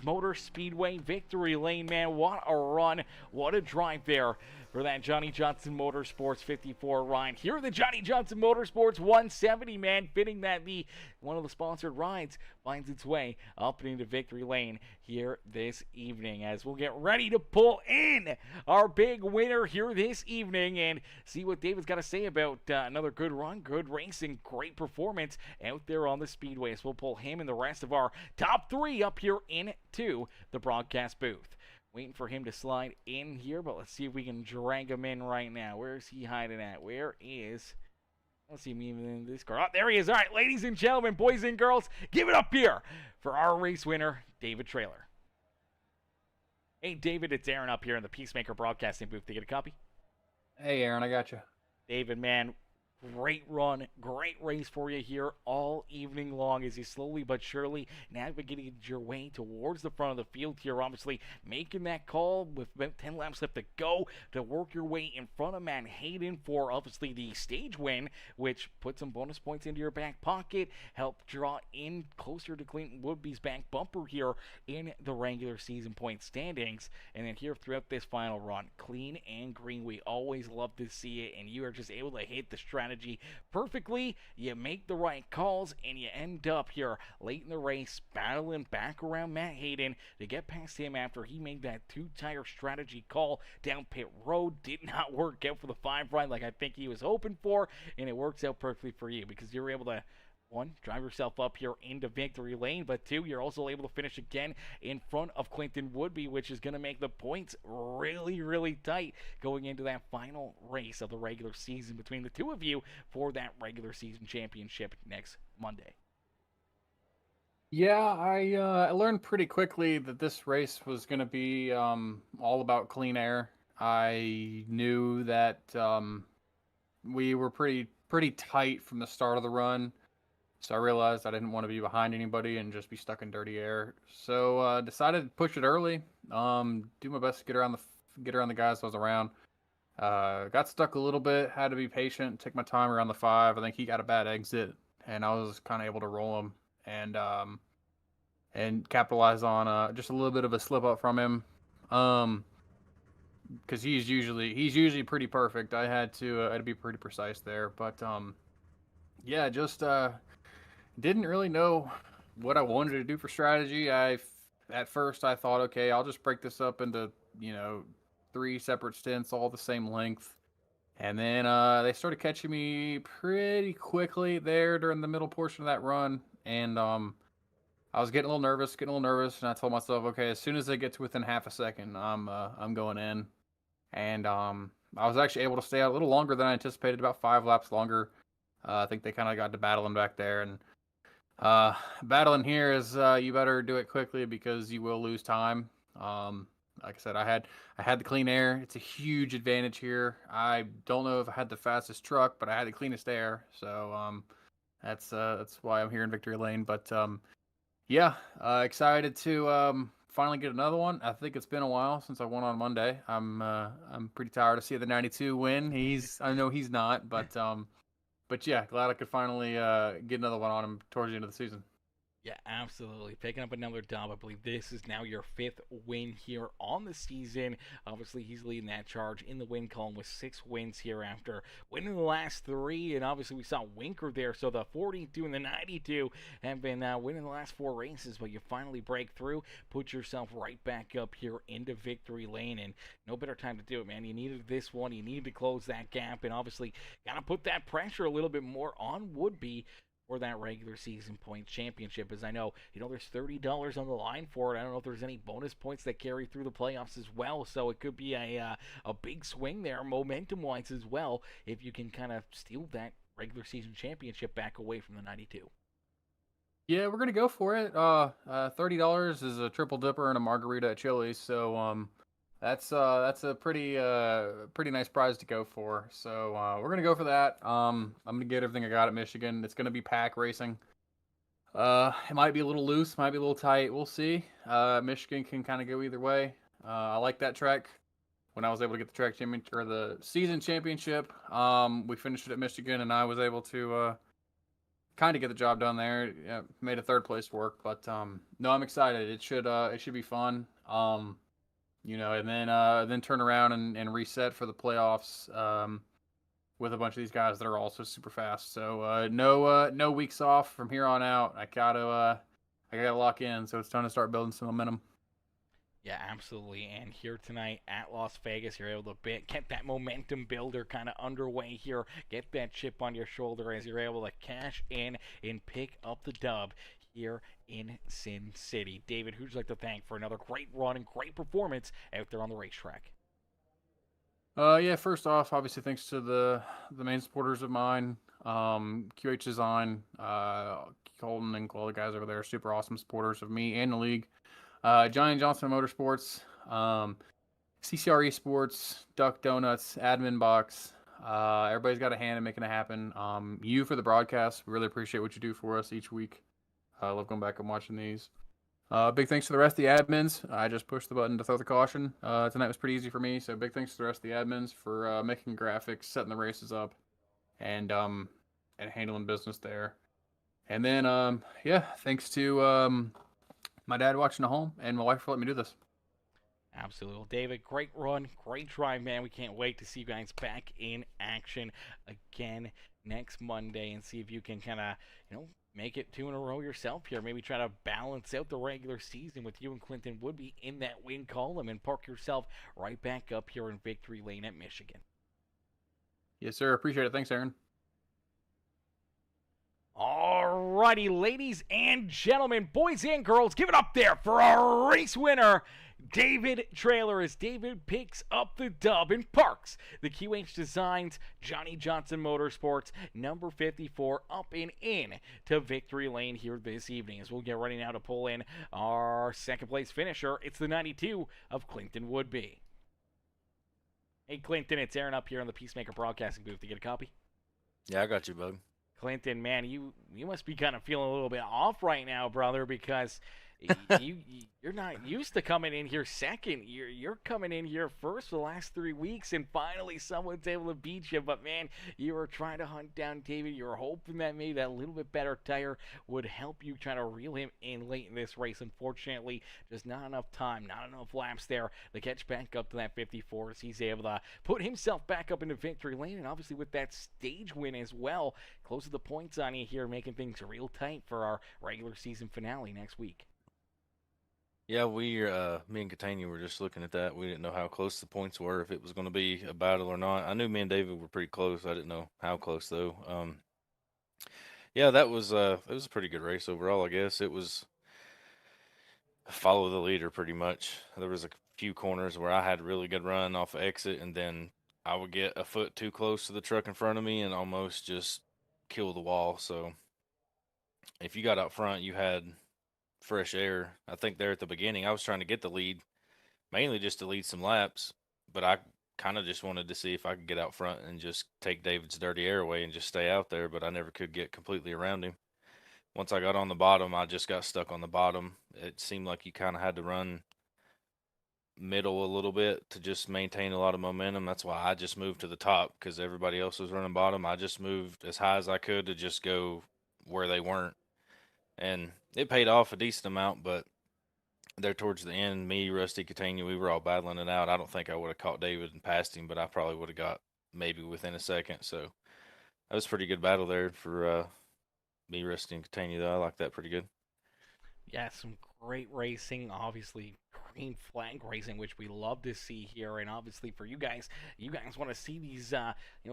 Motor Speedway victory lane. Man, what a run. What a drive there for that Johnny Johnson Motorsports 54 ride. Here are the Johnny Johnson Motorsports 170, man, fitting that one of the sponsored rides finds its way up and into victory lane here this evening, as we'll get ready to pull in our big winner here this evening and see what David's got to say about another good run, good racing, great performance out there on the Speedway. So we'll pull him and the rest of our top 3 up here into the broadcast booth. Waiting for him to slide in here, but let's see if we can drag him in right now. Where is he hiding at? Let's see me in this car. Oh, there he is. All right, ladies and gentlemen, boys and girls, give it up here for our race winner, David Trailer. Hey, David, it's Aaron up here in the Peacemaker Broadcasting booth. Did you get a copy? Hey, Aaron, I got you. David, man, great run, great race for you here all evening long as you slowly but surely navigated your way towards the front of the field here, obviously making that call with about 10 laps left to go to work your way in front of Matt Hayden for obviously the stage win, which put some bonus points into your back pocket, helped draw in closer to Clinton Woodby's back bumper here in the regular season point standings. And then here throughout this final run, clean and green, we always love to see it, and you are just able to hit the strategy perfectly. You make the right calls and you end up here late in the race battling back around Matt Hayden to get past him after he made that 2-tire strategy call down pit road. Did not work out for the 5 ride like I think he was hoping for, and it works out perfectly for you because you're able to, 1, drive yourself up here into victory lane, but 2, you're also able to finish again in front of Clinton Woodby, which is going to make the points really, really tight going into that final race of the regular season between the two of you for that regular season championship next Monday. Yeah, I learned pretty quickly that this race was going to be all about clean air. I knew that we were pretty tight from the start of the run. So I realized I didn't want to be behind anybody and just be stuck in dirty air. So decided to push it early. Do my best to get around the guys I was around. Got stuck a little bit. Had to be patient. Take my time around the 5. I think he got a bad exit, and I was kind of able to roll him and capitalize on just a little bit of a slip up from him. Because he's usually pretty perfect. I had to be pretty precise there, but yeah, just didn't really know what I wanted to do for strategy. At first I thought, okay, I'll just break this up into 3 separate stints, all the same length, and then they started catching me pretty quickly there during the middle portion of that run, and I was getting a little nervous, and I told myself, okay, as soon as they get to within half a second, I'm going in, and I was actually able to stay out a little longer than I anticipated, about 5 laps longer. I think they kind of got to battling back there, and battling here is you better do it quickly because you will lose time. Like I said, I had the clean air. It's a huge advantage here. I don't know if I had the fastest truck, but I had the cleanest air, so that's why I'm here in victory lane. But yeah, excited to finally get another one. I think it's been a while since I won on Monday. I'm pretty tired to see the 92 win. I know he's not, but yeah, glad I could finally get another one on him towards the end of the season. Yeah, absolutely. Picking up another dub. I believe this is now your fifth win here on the season. Obviously, he's leading that charge in the win column with 6 wins here after winning the last three. And obviously, we saw Winker there. So the 42 and the 92 have been winning the last 4 races. But you finally break through, put yourself right back up here into victory lane. And no better time to do it, man. You needed this one. You needed to close that gap. And obviously, got to put that pressure a little bit more on Woodby for that regular season points championship, as I know, there's $30 on the line for it. I don't know if there's any bonus points that carry through the playoffs as well, so it could be a big swing there, momentum-wise as well, if you can kind of steal that regular season championship back away from the 92. Yeah, we're gonna go for it. $30 is a triple dipper and a margarita at Chili's, so that's a pretty nice prize to go for. So we're gonna go for that. I'm gonna get everything I got at Michigan. It's gonna be pack racing. It might be a little loose, might be a little tight. We'll see. Michigan can kind of go either way. I like that track. When I was able to get the track championship or the season championship, we finished it at Michigan, and I was able to kind of get the job done there. Yeah, made a third place work, but no, I'm excited. It should be fun. And then turn around and reset for the playoffs with a bunch of these guys that are also super fast. So no weeks off from here on out. I gotta lock in. So it's time to start building some momentum. Yeah, absolutely. And here tonight at Las Vegas, you're able to get that momentum builder kind of underway here. Get that chip on your shoulder as you're able to cash in and pick up the dub here in Sin City. David, who'd you like to thank for another great run and great performance out there on the racetrack? Yeah, first off, obviously thanks to the main supporters of mine, QH Design, Colton and all the guys over there, super awesome supporters of me and the league. Johnny Johnson Motorsports, CCR Esports, Duck Donuts, Admin Box. Everybody's got a hand in making it happen. You for the broadcast, we really appreciate what you do for us each week. I love going back and watching these. Big thanks to the rest of the admins. I just pushed the button to throw the caution. Tonight was pretty easy for me, so big thanks to the rest of the admins for making graphics, setting the races up, and handling business there. And then, thanks to my dad watching at home and my wife for letting me do this. Absolutely. Well, David, great run, great drive, man. We can't wait to see you guys back in action again next Monday and see if you can kind of, make it 2 in a row yourself here. Maybe try to balance out the regular season with you and Clinton Woodby in that win column and park yourself right back up here in victory lane at Michigan. Yes, sir. Appreciate it. Thanks, Aaron. Alrighty, ladies and gentlemen, boys and girls, give it up there for our race winner, David Traylor, as David picks up the dub and parks the QH Designs Johnny Johnson Motorsports number 54 up and in to victory lane here this evening. As we'll get ready now to pull in our second place finisher. It's the 92 of Clinton Woodby. Hey Clinton, it's Aaron up here on the Peacemaker Broadcasting booth. To get a copy? Yeah, I got you, bud. Clinton, man, you must be kind of feeling a little bit off right now, brother, because you're not used to coming in here second. You're coming in here first for the last 3 weeks, and finally someone's able to beat you. But man, you were trying to hunt down David. You were hoping that maybe that little bit better tire would help you try to reel him in late in this race. Unfortunately, just not enough time, not enough laps there to catch back up to that 54 as he's able to put himself back up into victory lane. And obviously with that stage win as well, closes the points on you here, making things real tight for our regular season finale next week. Yeah, me and Catania were just looking at that. We didn't know how close the points were, if it was going to be a battle or not. I knew me and David were pretty close. I didn't know how close though. Yeah, it was a pretty good race overall. I guess it was follow the leader pretty much. There was a few corners where I had a really good run off of exit, and then I would get a foot too close to the truck in front of me and almost just kill the wall. So if you got out front, you had fresh air. I think there at the beginning, I was trying to get the lead, mainly just to lead some laps, but I kind of just wanted to see if I could get out front and just take David's dirty air away and just stay out there, but I never could get completely around him. Once I got on the bottom, I just got stuck on the bottom. It seemed like you kind of had to run middle a little bit to just maintain a lot of momentum. That's why I just moved to the top, because everybody else was running bottom. I just moved as high as I could to just go where they weren't. And it paid off a decent amount, but there towards the end, me, Rusty, Catania, we were all battling it out. I don't think I would have caught David and passed him, but I probably would have got maybe within a second. So that was a pretty good battle there for me, Rusty, and Catania, though. I like that pretty good. Yeah, some great racing. Obviously, green flag racing, which we love to see here. And obviously, for you guys want to see these,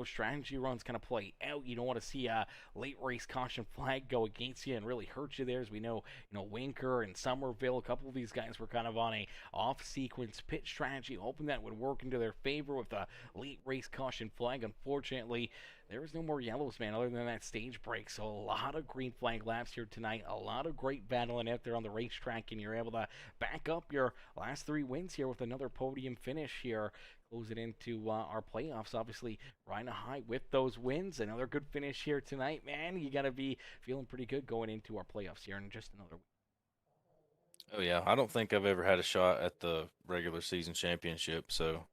strategy runs kind of play out. You don't want to see a late race caution flag go against you and really hurt you there. As we know, Winker and Somerville, a couple of these guys were kind of on a off-sequence pit strategy, hoping that would work into their favor with a late race caution flag. Unfortunately, there was no more yellows, man, other than that stage break. So a lot of green flag laps here tonight. A lot of great battling out there on the racetrack, and you're able to back up your last 3 wins here with another podium finish here. Close it into our playoffs, obviously riding high with those wins. Another good finish here tonight, man. You got to be feeling pretty good going into our playoffs here in just another week. Oh, yeah. I don't think I've ever had a shot at the regular season championship. So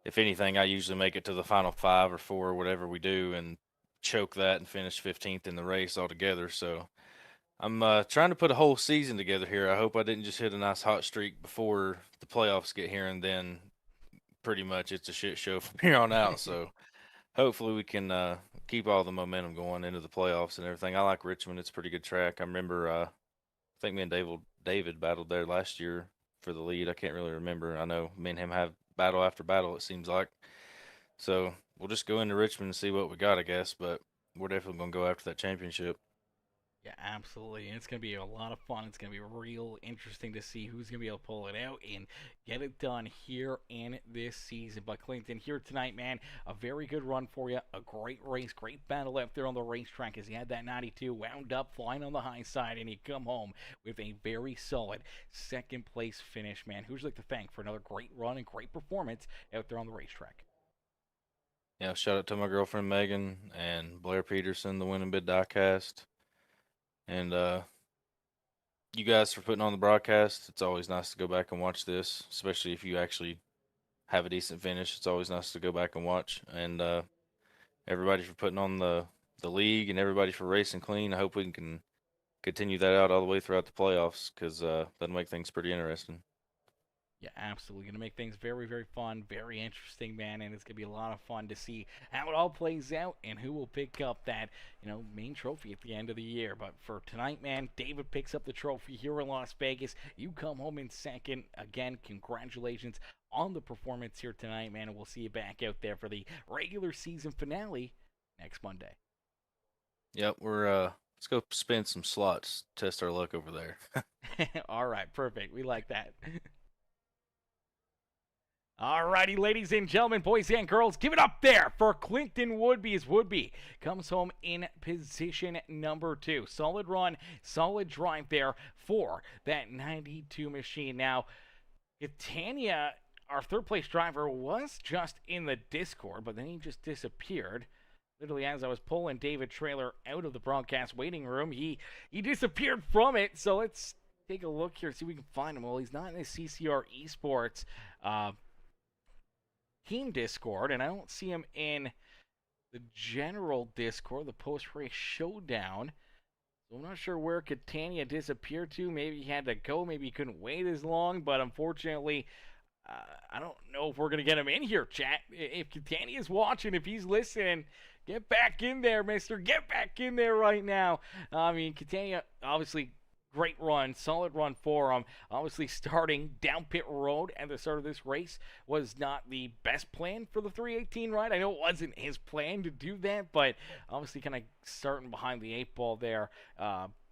if anything, I usually make it to the final 5 or 4 or whatever we do and choke that and finish 15th in the race altogether. So I'm trying to put a whole season together here. I hope I didn't just hit a nice hot streak before the playoffs get here, and then pretty much it's a shit show from here on out. So hopefully we can keep all the momentum going into the playoffs and everything. I like Richmond. It's a pretty good track. I remember, I think me and David battled there last year for the lead. I can't really remember. I know me and him have battle after battle, it seems like. So we'll just go into Richmond and see what we got, I guess. But we're definitely going to go after that championship. Yeah, absolutely. And it's going to be a lot of fun. It's going to be real interesting to see who's going to be able to pull it out and get it done here in this season. But Clinton, here tonight, man, a very good run for you. A great race, great battle out there on the racetrack as you had that 92 wound up, flying on the high side, and you come home with a very solid second place finish, man. Who'd you like to thank for another great run and great performance out there on the racetrack? Yeah, shout out to my girlfriend Megan and Blair Peterson, the Winning Bid Diecast. And you guys for putting on the broadcast. It's always nice to go back and watch this, especially if you actually have a decent finish. It's always nice to go back and watch. And everybody for putting on the league and everybody for racing clean. I hope we can continue that out all the way throughout the playoffs because that'll make things pretty interesting. Yeah, absolutely. Going to make things very, very fun, very interesting, man, and it's going to be a lot of fun to see how it all plays out and who will pick up that, main trophy at the end of the year. But for tonight, man, David picks up the trophy here in Las Vegas. You come home in second. Again, congratulations on the performance here tonight, man, and we'll see you back out there for the regular season finale next Monday. Yep, let's go spin some slots, test our luck over there. All right, perfect. We like that. Alrighty, ladies and gentlemen, boys and girls, give it up there for Clinton Woodby as Woodby comes home in position number 2. Solid run, solid drive there for that 92 machine. Now, Catania, our third place driver, was just in the Discord, but then he just disappeared. Literally, as I was pulling David Trailer out of the broadcast waiting room, he disappeared from it. So let's take a look here, see if we can find him. Well, he's not in the CCR Esports team Discord, and I don't see him in the general Discord, the post-race showdown. So I'm not sure where Catania disappeared to. Maybe he had to go. Maybe he couldn't wait as long. But unfortunately, I don't know if we're going to get him in here, chat. If Catania is watching, if he's listening, get back in there, mister. Get back in there right now. I mean, Catania, obviously, great run, solid run for him. Obviously, starting down pit road at the start of this race was not the best plan for the 318 ride. I know it wasn't his plan to do that, but obviously kind of starting behind the 8-ball there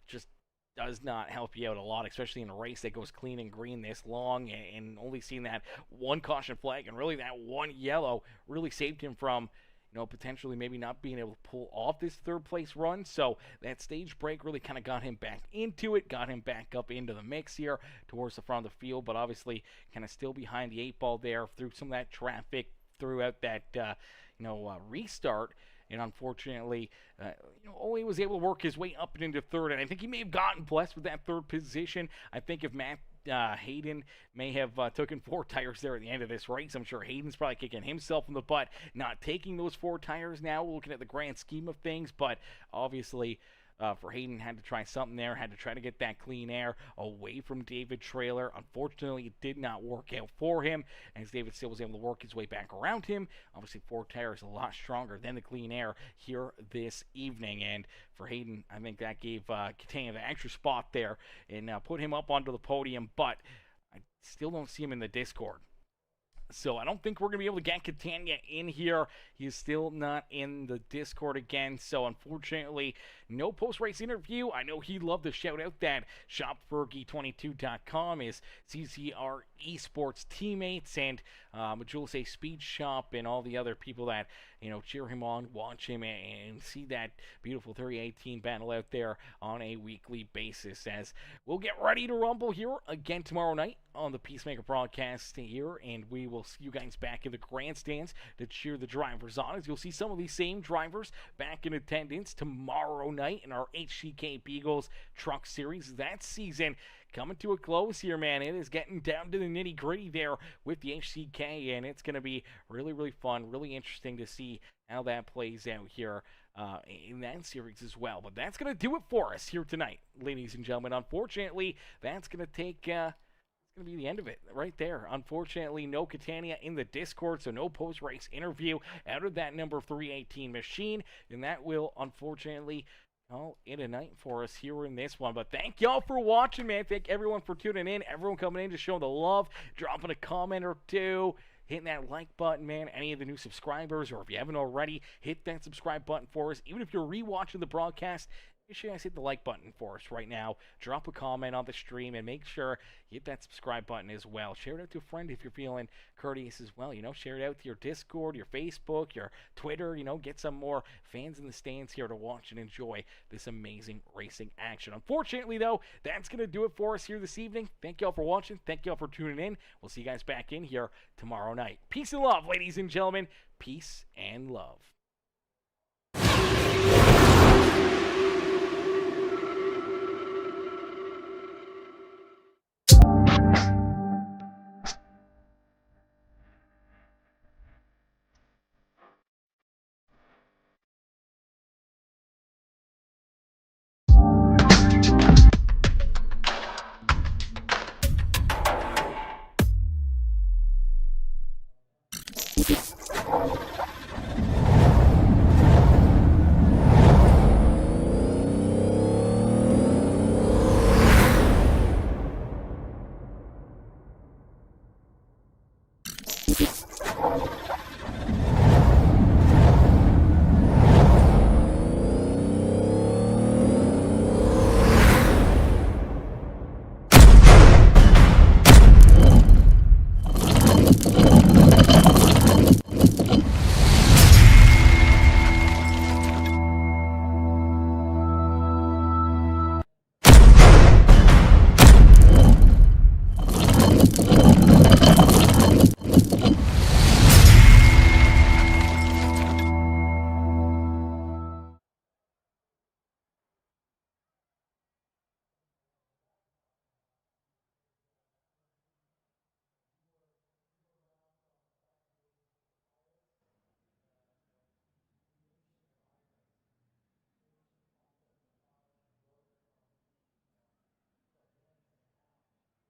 just does not help you out a lot, especially in a race that goes clean and green this long, and only seeing that one caution flag and really that one yellow really saved him from potentially maybe not being able to pull off this third place run. So that stage break really kind of got him back into it, got him back up into the mix here towards the front of the field, but obviously kind of still behind the 8-ball there through some of that traffic throughout that, restart. And unfortunately, only was able to work his way up and into third. And I think he may have gotten blessed with that third position. I think if Matt Hayden may have taken 4 tires there at the end of this race, I'm sure Hayden's probably kicking himself in the butt not taking those 4 tires now, looking at the grand scheme of things. But obviously, for Hayden. Had to try something there, had to try to get that clean air away from David Trailer. Unfortunately, it did not work out for him, as David still was able to work his way back around him. Obviously, 4 tires a lot stronger than the clean air here this evening, and for Hayden, I think that gave Catania the extra spot there and put him up onto the podium, but I still don't see him in the Discord. So I don't think we're going to be able to get Catania in here. He's still not in the Discord again. So unfortunately, no post-race interview. I know he'd love to shout out that shopfergie22.com, his CCR Esports teammates, and Majula A Speed Shop, and all the other people that, cheer him on, watch him, and see that beautiful 3018 battle out there on a weekly basis. As we'll get ready to rumble here again tomorrow night on the Peacemaker broadcast here, and we will see you guys back in the grandstands to cheer the drivers on, as you'll see some of these same drivers back in attendance tomorrow night in our HCK Beagles Truck Series. That season coming to a close here, man. It is getting down to the nitty-gritty there with the HCK, and it's going to be really, really fun, really interesting to see how that plays out here in that series as well. But that's going to do it for us here tonight, ladies and gentlemen. Unfortunately, that's going to take... it's going to be the end of it right there. Unfortunately, no Catania in the Discord, so no post-race interview out of that number 318 machine, and that will, unfortunately, in a night for us here in this one. But thank y'all for watching, man. Thank everyone for tuning in, everyone coming in to show the love, dropping a comment or two, hitting that like button, man. Any of the new subscribers, or if you haven't already, hit that subscribe button for us. Even if you're rewatching the broadcast, make sure you guys hit the like button for us right now. Drop a comment on the stream, and make sure you hit that subscribe button as well. Share it out to a friend if you're feeling courteous as well. Share it out to your Discord, your Facebook, your Twitter. Get some more fans in the stands here to watch and enjoy this amazing racing action. Unfortunately, though, that's going to do it for us here this evening. Thank y'all for watching. Thank y'all for tuning in. We'll see you guys back in here tomorrow night. Peace and love, ladies and gentlemen. Peace and love.